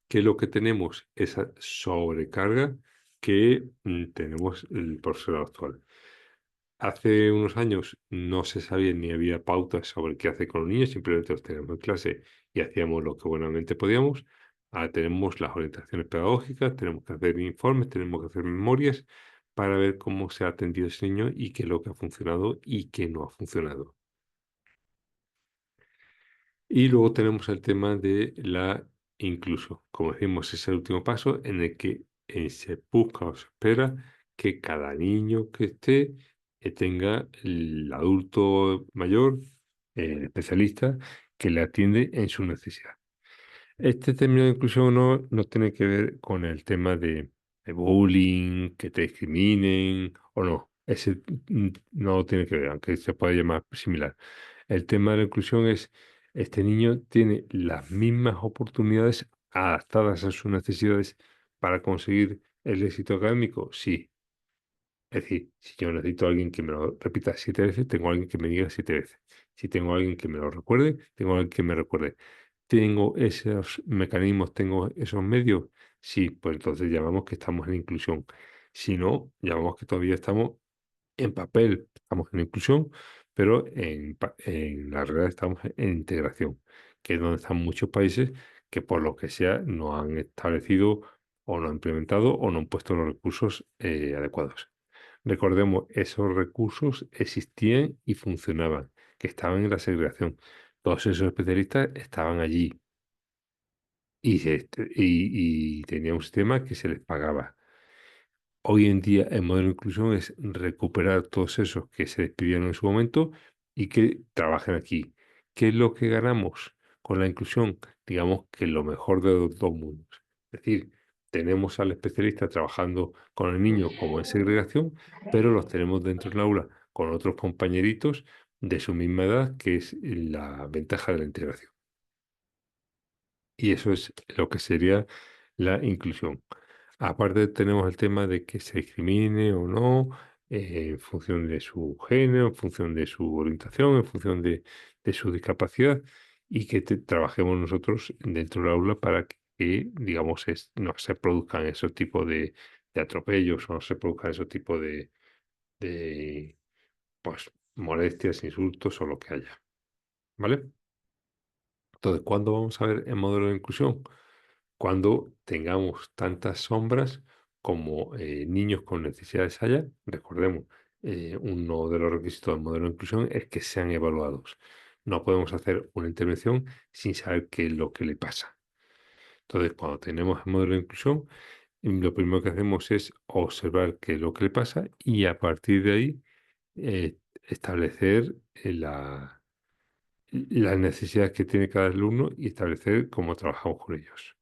¿Qué es lo que tenemos? Esa sobrecarga que tenemos el profesorado actual. Hace unos años no se sabía ni había pautas sobre qué hacer con los niños, simplemente los teníamos en clase y hacíamos lo que buenamente podíamos. Ahora tenemos las orientaciones pedagógicas, tenemos que hacer informes, tenemos que hacer memorias para ver cómo se ha atendido ese niño y qué es lo que ha funcionado y qué no ha funcionado. Y luego tenemos el tema de la inclusión. Como decimos, es el último paso en el que se busca o se espera que cada niño que esté tenga el adulto mayor, el especialista, que le atiende en su necesidad. Este término de inclusión no tiene que ver con el tema de bullying, que te discriminen o no. Ese no tiene que ver, aunque se puede llamar similar. El tema de la inclusión es, este niño tiene las mismas oportunidades adaptadas a sus necesidades para conseguir el éxito académico. Sí. Es decir, si yo necesito a alguien que me lo repita 7 veces, tengo a alguien que me diga 7 veces. Si tengo a alguien que me lo recuerde, tengo a alguien que me recuerde. ¿Tengo esos mecanismos, tengo esos medios? Sí, pues entonces llamamos que estamos en inclusión. Si no, llamamos que todavía estamos en papel, estamos en inclusión, pero en la realidad estamos en integración, que es donde están muchos países que por lo que sea no han establecido o no han implementado o no han puesto los recursos adecuados. Recordemos, esos recursos existían y funcionaban, que estaban en la segregación. Todos esos especialistas estaban allí y tenían un sistema que se les pagaba. Hoy en día el modelo de inclusión es recuperar todos esos que se despidieron en su momento y que trabajen aquí. ¿Qué es lo que ganamos con la inclusión? Digamos que lo mejor de los dos mundos. Es decir, tenemos al especialista trabajando con el niño como en segregación, pero los tenemos dentro del aula con otros compañeritos de su misma edad, que es la ventaja de la integración. Y eso es lo que sería la inclusión. Aparte tenemos el tema de que se discrimine o no en función de su género, en función de su orientación, en función de su discapacidad y que trabajemos nosotros dentro del aula para que, digamos, no se produzcan esos tipos de atropellos o no se produzcan esos tipos de, pues, molestias, insultos o lo que haya. ¿Vale? Entonces, ¿cuándo vamos a ver el modelo de inclusión? Cuando tengamos tantas sombras como niños con necesidades haya. Recordemos, uno de los requisitos del modelo de inclusión es que sean evaluados. No podemos hacer una intervención sin saber qué es lo que le pasa. Entonces, cuando tenemos el modelo de inclusión, lo primero que hacemos es observar qué es lo que le pasa y a partir de ahí establecer las necesidades que tiene cada alumno y establecer cómo trabajamos con ellos.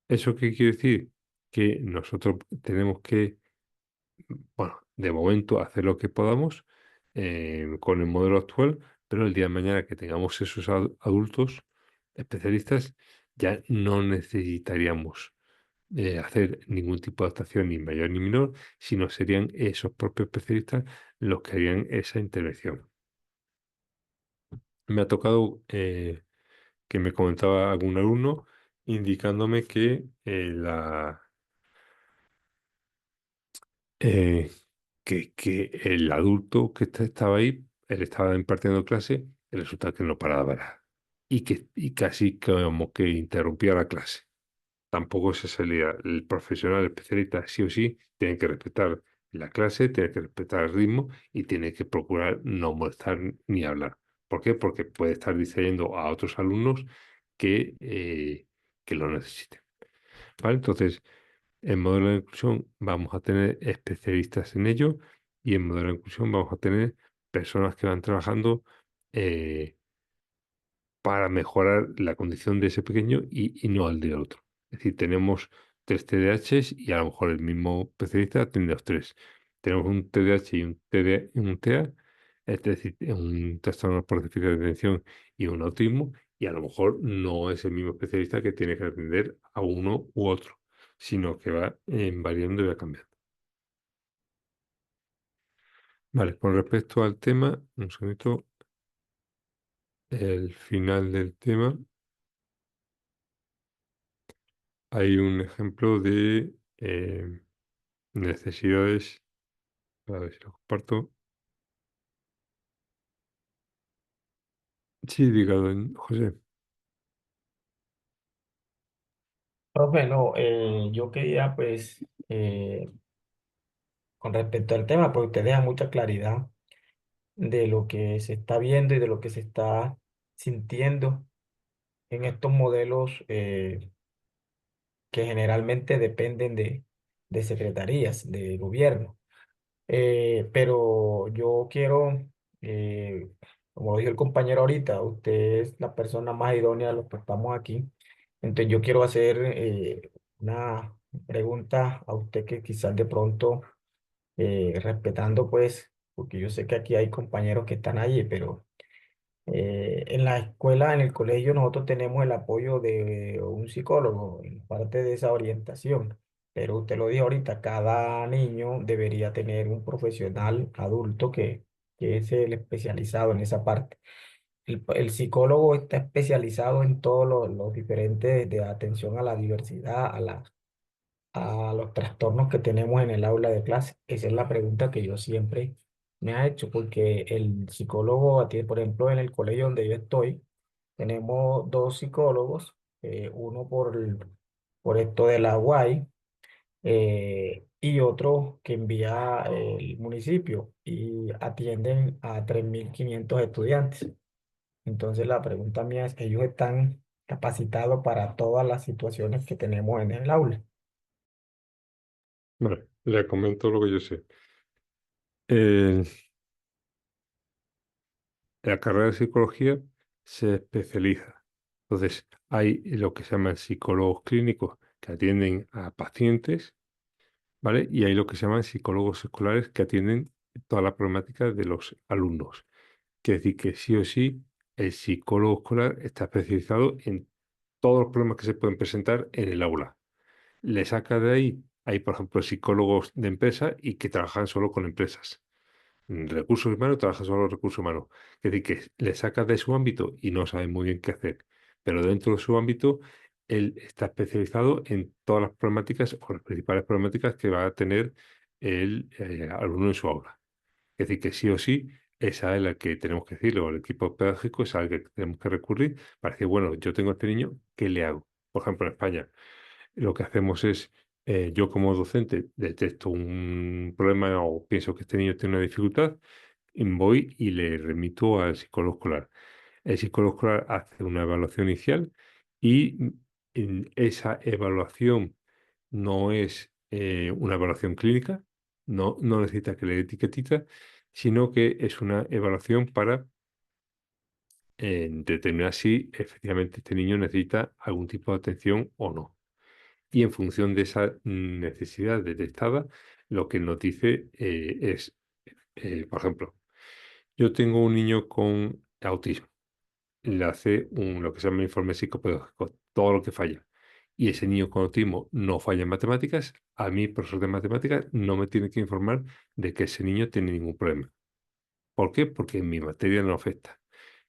¿Eso qué quiere decir? Que nosotros tenemos que, bueno, de momento hacer lo que podamos con el modelo actual, pero el día de mañana que tengamos esos adultos especialistas, ya no necesitaríamos hacer ningún tipo de adaptación, ni mayor ni menor, sino serían esos propios especialistas los que harían esa intervención. Me ha tocado que me comentaba algún alumno indicándome que eh, que el adulto que estaba ahí, él estaba impartiendo clase, y resulta que no paraba de hablar. Y casi como que interrumpía la clase. Tampoco se salía. El profesional, el especialista, sí o sí, tiene que respetar la clase, tiene que respetar el ritmo y tiene que procurar no molestar ni hablar. ¿Por qué? Porque puede estar distrayendo a otros alumnos que lo necesiten. ¿vale? Entonces, en modelo de inclusión vamos a tener especialistas en ello y en modelo de inclusión vamos a tener personas que van trabajando eh, para mejorar la condición de ese pequeño y no al del otro. Es decir, tenemos 3 TDAHs y a lo mejor el mismo especialista atiende a los tres. Tenemos un TDAH y un TEA, es decir, un trastorno por déficit de atención y un autismo, y a lo mejor no es el mismo especialista que tiene que atender a uno u otro, sino que va variando y va cambiando. Vale, con respecto al tema, un segundito, el final del tema. Hay un ejemplo de necesidades, a ver si lo comparto. Sí, diga, José. Profe, no, yo quería pues con respecto al tema, pues usted deja mucha claridad de lo que se está viendo y de lo que se está sintiendo en estos modelos que generalmente dependen de secretarías de gobierno. Pero yo quiero, eh, como lo dijo el compañero ahorita, usted es la persona más idónea de los que estamos aquí. Entonces yo quiero hacer una pregunta a usted que quizás de pronto, respetando pues, porque yo sé que aquí hay compañeros que están allí, pero en la escuela, en el colegio, nosotros tenemos el apoyo de un psicólogo en parte de esa orientación. Pero usted lo dijo ahorita, cada niño debería tener un profesional adulto que es el especializado en esa parte. El psicólogo está especializado en todos los diferentes de atención a la diversidad, a los trastornos que tenemos en el aula de clase. Esa es la pregunta que yo siempre me ha hecho, porque el psicólogo, por ejemplo, en el colegio donde yo estoy, tenemos dos psicólogos, uno por esto de la UAI y otro que envía el municipio y atienden a 3.500 estudiantes. Entonces la pregunta mía es, ¿ellos están capacitados para todas las situaciones que tenemos en el aula? Vale, le comento lo que yo sé. Eh, la carrera de psicología se especializa. Entonces, hay lo que se llaman psicólogos clínicos que atienden a pacientes, ¿vale? Y hay lo que se llaman psicólogos escolares que atienden toda la problemática de los alumnos. Quiere decir que sí o sí, el psicólogo escolar está especializado en todos los problemas que se pueden presentar en el aula. Le saca de ahí, hay por ejemplo psicólogos de empresa y que trabajan solo con empresas. Recursos humanos, trabaja solo recursos humanos. Es decir, que le saca de su ámbito y no sabe muy bien qué hacer. Pero dentro de su ámbito, él está especializado en todas las problemáticas o las principales problemáticas que va a tener el alumno en su aula. Es decir, que sí o sí, esa es la que tenemos que decirlo, el equipo pedagógico es al que tenemos que recurrir para decir, bueno, yo tengo a este niño, ¿qué le hago? Por ejemplo, en España, lo que hacemos es, yo como docente detecto un problema o pienso que este niño tiene una dificultad, voy y le remito al psicólogo escolar. El psicólogo escolar hace una evaluación inicial y en esa evaluación no es una evaluación clínica, no necesita que le dé etiquetita, sino que es una evaluación para determinar si efectivamente este niño necesita algún tipo de atención o no. Y en función de esa necesidad detectada, lo que nos dice es, por ejemplo, yo tengo un niño con autismo, le hace lo que se llama informe psicopedagógico, todo lo que falla. Y ese niño con autismo no falla en matemáticas, a mí, profesor de matemáticas, no me tiene que informar de que ese niño tiene ningún problema. ¿Por qué? Porque en mi materia no afecta.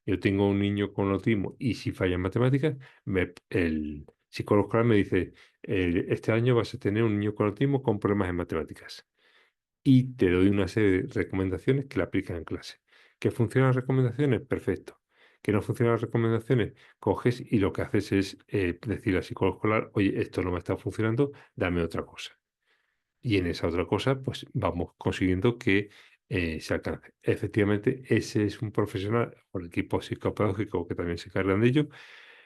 Yo tengo un niño con autismo y si falla en matemáticas, el psicólogo escolar me dice, este año vas a tener un niño con autismo con problemas en matemáticas. Y te doy una serie de recomendaciones que le aplican en clase. ¿Que funcionan las recomendaciones? Perfecto. ¿Que no funcionan las recomendaciones? Coges y lo que haces es decirle al psicólogo escolar, oye, esto no me está funcionando, dame otra cosa. Y en esa otra cosa, pues vamos consiguiendo que se alcance. Efectivamente, ese es un profesional o el equipo psicopedagógico que también se encargan de ello,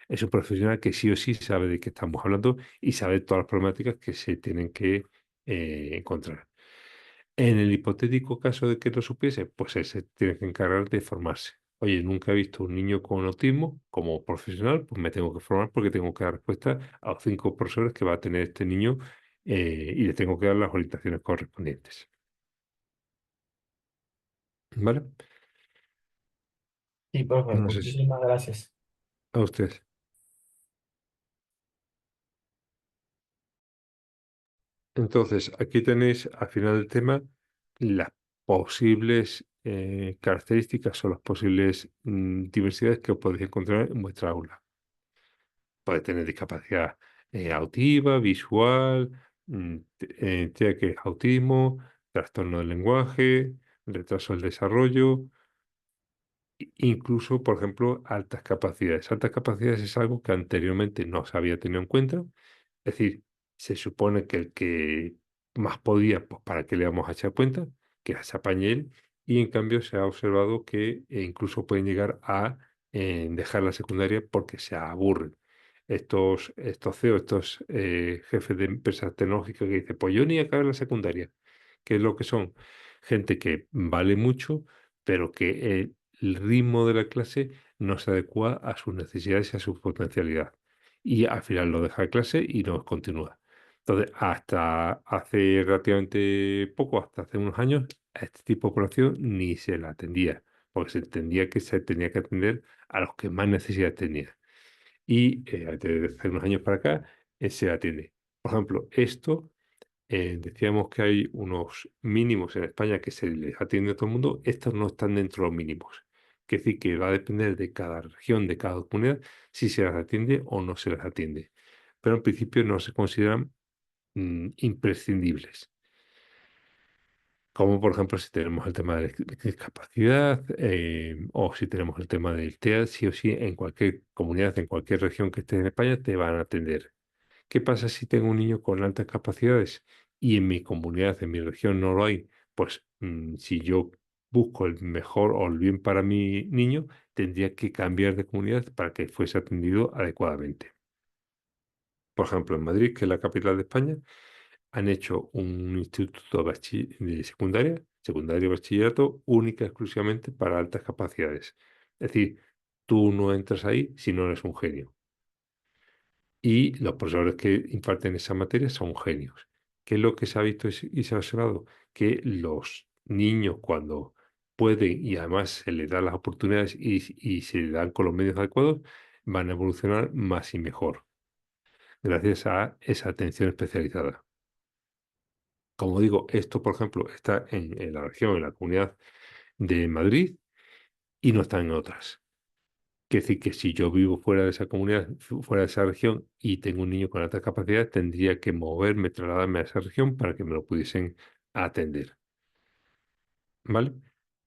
es un profesional que sí o sí sabe de qué estamos hablando y sabe todas las problemáticas que se tienen que encontrar. En el hipotético caso de que lo supiese, pues él se tiene que encargar de formarse. Oye, nunca he visto un niño con autismo como profesional, pues me tengo que formar porque tengo que dar respuesta a los 5 profesores que va a tener este niño y le tengo que dar las orientaciones correspondientes. ¿Vale? Sí, profe, No sé si muchísimas gracias. a ustedes. Entonces, aquí tenéis al final del tema las posibles características o las posibles diversidades que os podéis encontrar en vuestra aula. Puede tener discapacidad auditiva, visual, TEA, que es autismo, trastorno del lenguaje, retraso del desarrollo, incluso, por ejemplo, altas capacidades. Altas capacidades es algo que anteriormente no se había tenido en cuenta. Es decir, se supone que el que más podía, pues para qué le vamos a echar cuenta, que se apañe él, y en cambio se ha observado que incluso pueden llegar a dejar la secundaria porque se aburren. Estos CEO, estos jefes de empresas tecnológicas que dicen, pues yo ni acabé la secundaria, que es lo que son gente que vale mucho, pero que el ritmo de la clase no se adecua a sus necesidades y a su potencialidad y al final lo deja de clase y no continúa. Entonces, hasta hace relativamente poco, hasta hace unos años, a este tipo de población ni se la atendía, porque se entendía que se tenía que atender a los que más necesidad tenían. Y desde hace unos años para acá, se atiende. Por ejemplo, esto, decíamos que hay unos mínimos en España que se les atiende a todo el mundo, estos no están dentro de los mínimos. Es decir, que va a depender de cada región, de cada comunidad, si se las atiende o no se las atiende. Pero en principio no se consideran imprescindibles. Como por ejemplo si tenemos el tema de la discapacidad o si tenemos el tema del TEA, sí o sí en cualquier comunidad, en cualquier región que esté en España, te van a atender. ¿Qué pasa si tengo un niño con altas capacidades y en mi comunidad, en mi región no lo hay? Pues si yo busco el mejor o el bien para mi niño, tendría que cambiar de comunidad para que fuese atendido adecuadamente. Por ejemplo, en Madrid, que es la capital de España, han hecho un instituto de secundaria y bachillerato única exclusivamente para altas capacidades. Es decir, tú no entras ahí si no eres un genio. Y los profesores que imparten esa materia son genios. ¿Qué es lo que se ha visto y se ha observado? Que los niños cuando pueden y además se les dan las oportunidades y se les dan con los medios adecuados, van a evolucionar más y mejor, gracias a esa atención especializada. Como digo, esto, por ejemplo, está en la región, en la comunidad de Madrid y no está en otras. Quiere decir que si yo vivo fuera de esa comunidad, fuera de esa región y tengo un niño con alta capacidad, tendría que moverme, trasladarme a esa región para que me lo pudiesen atender. ¿Vale?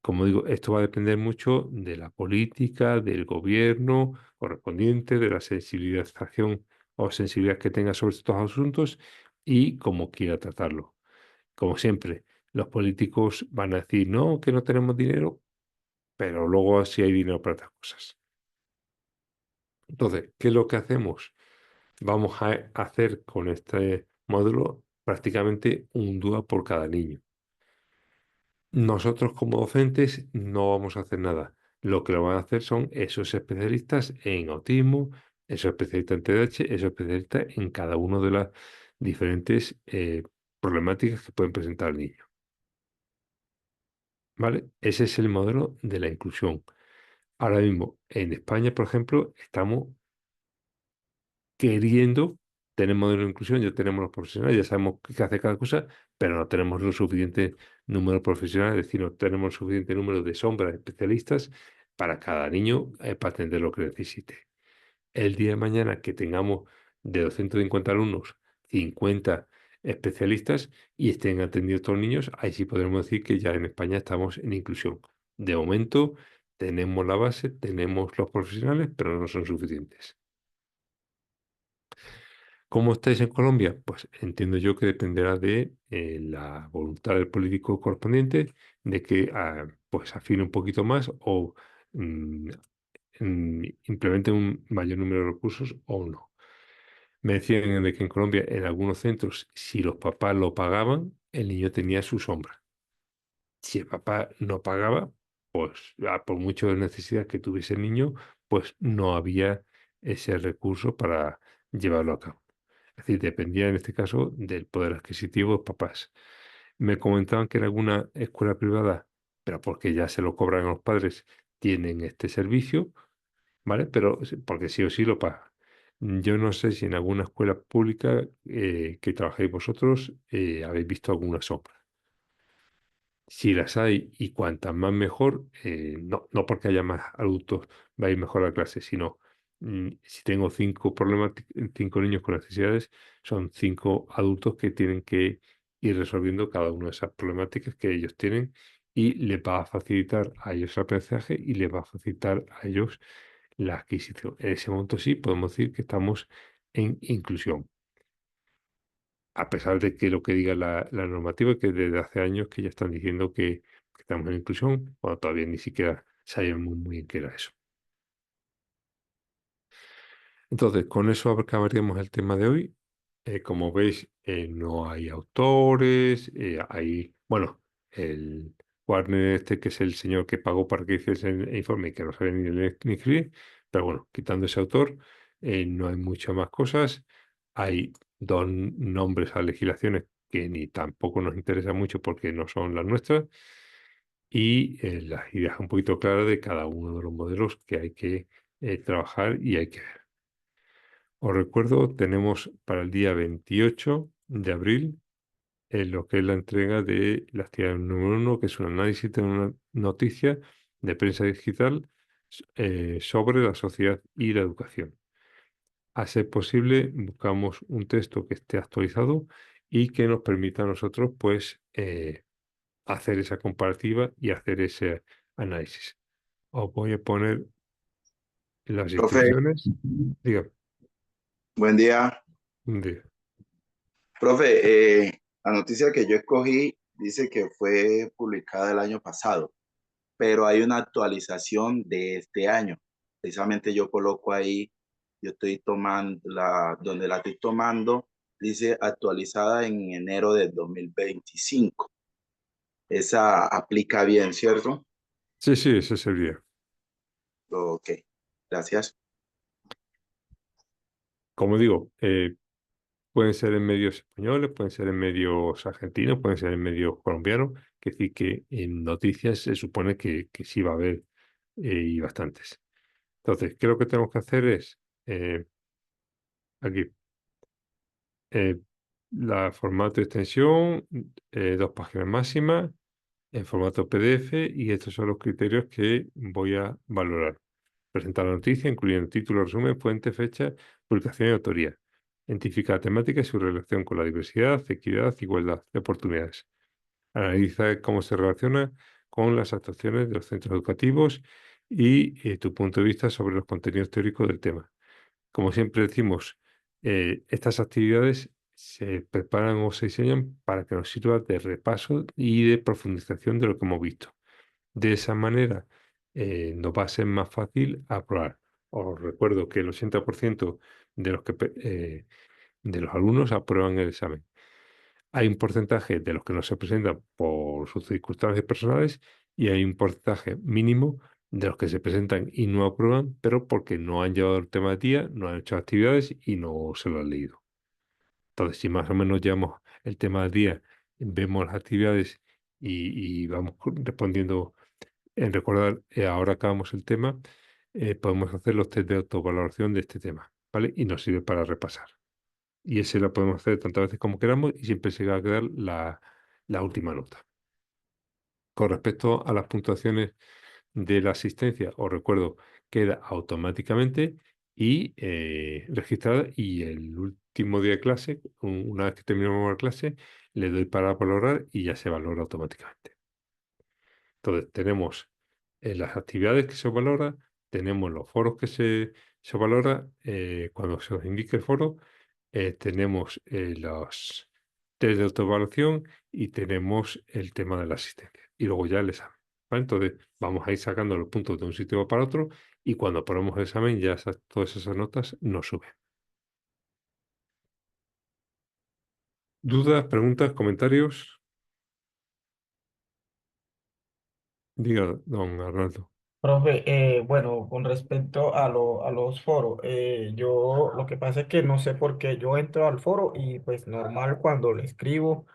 Como digo, esto va a depender mucho de la política, del gobierno correspondiente, de la sensibilización o sensibilidad que tenga sobre estos asuntos y cómo quiera tratarlo. Como siempre, los políticos van a decir, no, que no tenemos dinero, pero luego sí hay dinero para otras cosas. Entonces, ¿qué es lo que hacemos? Vamos a hacer con este módulo prácticamente un dúo por cada niño. Nosotros como docentes no vamos a hacer nada. Lo que lo van a hacer son esos especialistas en autismo, esos especialistas en TDAH, esos especialistas en cada una de las diferentes problemáticas que pueden presentar el niño. ¿Vale? Ese es el modelo de la inclusión. Ahora mismo, en España, por ejemplo, estamos queriendo tener modelo de inclusión, ya tenemos los profesionales, ya sabemos qué hace cada cosa, pero no tenemos lo suficiente número de profesionales, es decir, no tenemos el suficiente número de sombras especialistas para cada niño para atender lo que necesite. El día de mañana que tengamos de 250 alumnos, 50 especialistas y estén atendidos todos los niños, ahí sí podremos decir que ya en España estamos en inclusión. De momento tenemos la base, tenemos los profesionales, pero no son suficientes. ¿Cómo estáis en Colombia? Pues entiendo yo que dependerá de la voluntad del político correspondiente, de que pues afine un poquito más o mm, implementen un mayor número de recursos o no. Me decían de que en Colombia, en algunos centros, si los papás lo pagaban, el niño tenía su sombra. Si el papá no pagaba, pues por mucha necesidad que tuviese el niño, pues no había ese recurso para llevarlo a cabo. Es decir, dependía en este caso del poder adquisitivo de los papás. Me comentaban que en alguna escuela privada, pero porque ya se lo cobran a los padres, tienen este servicio, ¿vale? Pero porque sí o sí lo pagan. Yo no sé si en alguna escuela pública que trabajéis vosotros habéis visto alguna sombra. Si las hay y cuantas más mejor, no porque haya más adultos va a ir mejor a la clase, sino si tengo 5 niños con necesidades, son 5 adultos que tienen que ir resolviendo cada una de esas problemáticas que ellos tienen y les va a facilitar a ellos el aprendizaje y les va a facilitar a ellos la adquisición. En ese momento sí podemos decir que estamos en inclusión a pesar de que lo que diga la normativa, que desde hace años que ya están diciendo que estamos en inclusión, cuando todavía ni siquiera sabíamos muy bien qué era eso. Entonces, con eso acabaríamos el tema de hoy. Como veis, no hay autores, bueno, el Warner este, que es el señor que pagó para que hiciese el informe y que no sabe ni leer ni escribir, pero bueno, quitando ese autor, no hay muchas más cosas. Hay 2 nombres a legislaciones que ni tampoco nos interesa mucho porque no son las nuestras y las ideas un poquito claras de cada uno de los modelos que hay que trabajar y hay que ver. Os recuerdo, tenemos para el día 28 de abril lo que es la entrega de la actividad número 1, que es un análisis de una noticia de prensa digital sobre la sociedad y la educación. A ser posible, buscamos un texto que esté actualizado y que nos permita a nosotros, pues, hacer esa comparativa y hacer ese análisis. Os voy a poner las Profe, instrucciones. Diga, buen día. diga. Profe, la noticia que yo escogí dice que fue publicada el año pasado, pero hay una actualización de este año. Precisamente yo coloco ahí, yo estoy tomando donde la estoy tomando, dice actualizada en enero del 2025. Esa aplica bien, ¿cierto? Sí, sí, ese sería. Ok, gracias. Como digo, pueden ser en medios españoles, pueden ser en medios argentinos, pueden ser en medios colombianos, que decir que en noticias se supone que sí va a haber y bastantes. Entonces, ¿qué es lo que tenemos que hacer? Es aquí la formato de extensión, 2 páginas máximas, en formato PDF, y estos son los criterios que voy a valorar. Presentar la noticia, incluyendo título, resumen, fuente, fecha, publicación y autoría. Identifica la temática y su relación con la diversidad, equidad, igualdad de oportunidades. Analiza cómo se relaciona con las actuaciones de los centros educativos y tu punto de vista sobre los contenidos teóricos del tema. Como siempre decimos, estas actividades se preparan o se diseñan para que nos sirva de repaso y de profundización de lo que hemos visto. De esa manera nos va a ser más fácil aprobar. Os recuerdo que el 80% de los alumnos aprueban el examen. Hay un porcentaje de los que no se presentan por sus circunstancias personales y hay un porcentaje mínimo de los que se presentan y no aprueban, pero porque no han llevado el tema de día, no han hecho actividades y no se lo han leído. Entonces, si más o menos llevamos el tema del día, vemos las actividades y vamos respondiendo en recordar, ahora acabamos el tema, podemos hacer los test de autovaloración de este tema, ¿vale? Y nos sirve para repasar. Y ese lo podemos hacer tantas veces como queramos y siempre se va a quedar la última nota. Con respecto a las puntuaciones de la asistencia, os recuerdo, queda automáticamente y registrada, y el último día de clase, una vez que terminamos la clase, le doy para valorar y ya se valora automáticamente. Entonces, tenemos las actividades que se valora, tenemos los foros que se valora, cuando se os indique el foro, tenemos los test de autoevaluación y tenemos el tema de la asistencia. Y luego ya el examen. ¿vale? Entonces, vamos a ir sacando los puntos de un sitio para otro y cuando ponemos el examen ya todas esas notas nos suben. ¿Dudas, preguntas, comentarios? Diga, don Arnaldo. Profe, bueno, con respecto a los foros, yo lo que pasa es que no sé por qué yo entro al foro y pues normal cuando le escribo,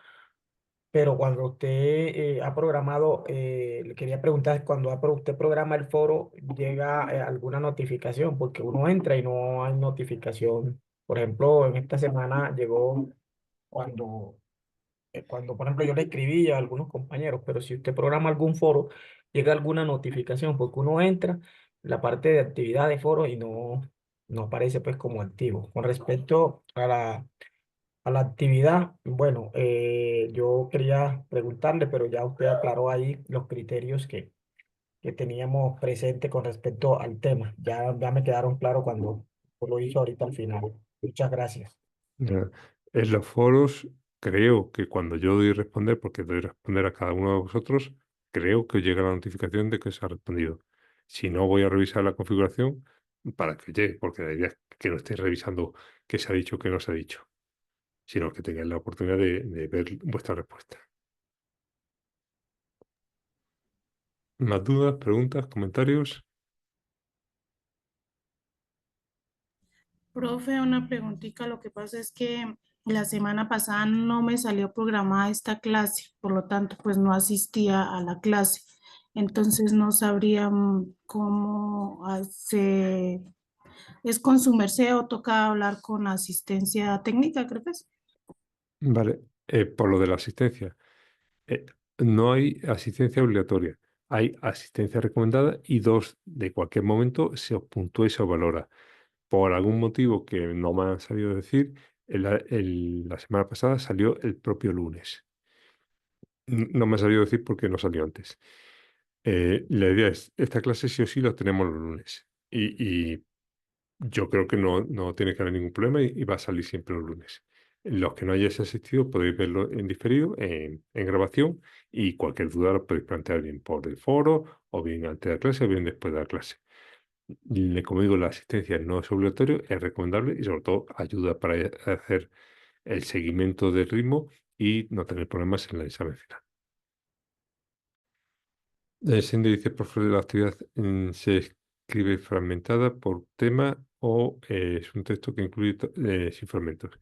pero cuando usted ha programado, le quería preguntar, cuando usted programa el foro, llega alguna notificación, porque uno entra y no hay notificación. Por ejemplo, en esta semana llegó cuando por ejemplo, yo le escribí a algunos compañeros, pero si usted programa algún foro, llega alguna notificación, porque uno entra en la parte de actividad de foro y no aparece pues como activo. Con respecto a la actividad, bueno, yo quería preguntarle, pero ya usted aclaró ahí los criterios que teníamos presente con respecto al tema. Ya me quedaron claros cuando lo hizo ahorita al final. Muchas gracias. Ya. En los foros, creo que cuando yo doy responder, porque doy responder a cada uno de vosotros, creo que os llega la notificación de que se ha respondido. Si no, voy a revisar la configuración para que llegue, porque la idea es que no estéis revisando qué se ha dicho, qué no se ha dicho, sino que tengáis la oportunidad de ver vuestra respuesta. ¿Más dudas, preguntas, comentarios? Profe, una preguntita. Lo que pasa es que la semana pasada no me salió programada esta clase, por lo tanto, pues no asistía a la clase. Entonces no sabría cómo hacer. ¿Es con su merced o toca hablar con asistencia técnica, creo que es? Vale, por lo de la asistencia. Eh, no hay asistencia obligatoria, hay asistencia recomendada y dos, de cualquier momento se os puntúa y se os valora. Por algún motivo que no me han sabido decir, la semana pasada salió el propio lunes. No me ha sabido decir por qué no salió antes. La idea es, esta clase sí o sí la tenemos los lunes. Y yo creo que no tiene que haber ningún problema y va a salir siempre los lunes. Los que no hayáis asistido podéis verlo en diferido, en grabación, y cualquier duda la podéis plantear bien por el foro, o bien antes de la clase, o bien después de la clase. Como digo, la asistencia no es obligatorio, es recomendable y sobre todo ayuda para hacer el seguimiento del ritmo y no tener problemas en el examen final. Siendo dice, profe, la actividad se escribe fragmentada por tema o es un texto que incluye sin fragmentos.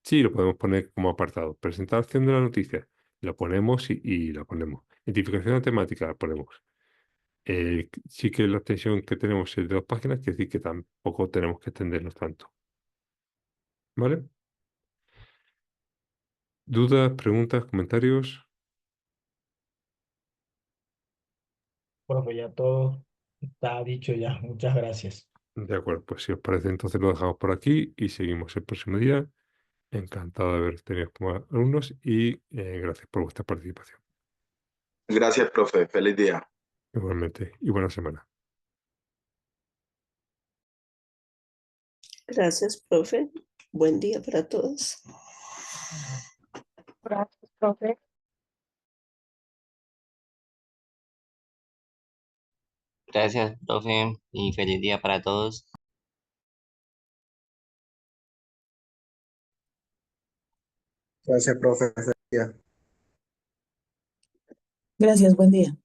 Sí, lo podemos poner como apartado. Presentación de la noticia. Lo ponemos y la ponemos. Identificación de temática, la ponemos. Sí que la extensión que tenemos es de 2 páginas, que decir que tampoco tenemos que extendernos tanto. ¿Vale? ¿Dudas, preguntas, comentarios? Profe, ya todo está dicho ya. Muchas gracias. De acuerdo, pues si os parece, entonces lo dejamos por aquí y seguimos el próximo día. Encantado de haber tenido como alumnos y gracias por vuestra participación. Gracias, profe. Feliz día. Igualmente, y buena semana. Gracias, profe. Buen día para todos. Gracias, profe. Gracias, profe, y feliz día para todos. Gracias, profe. Gracias, buen día.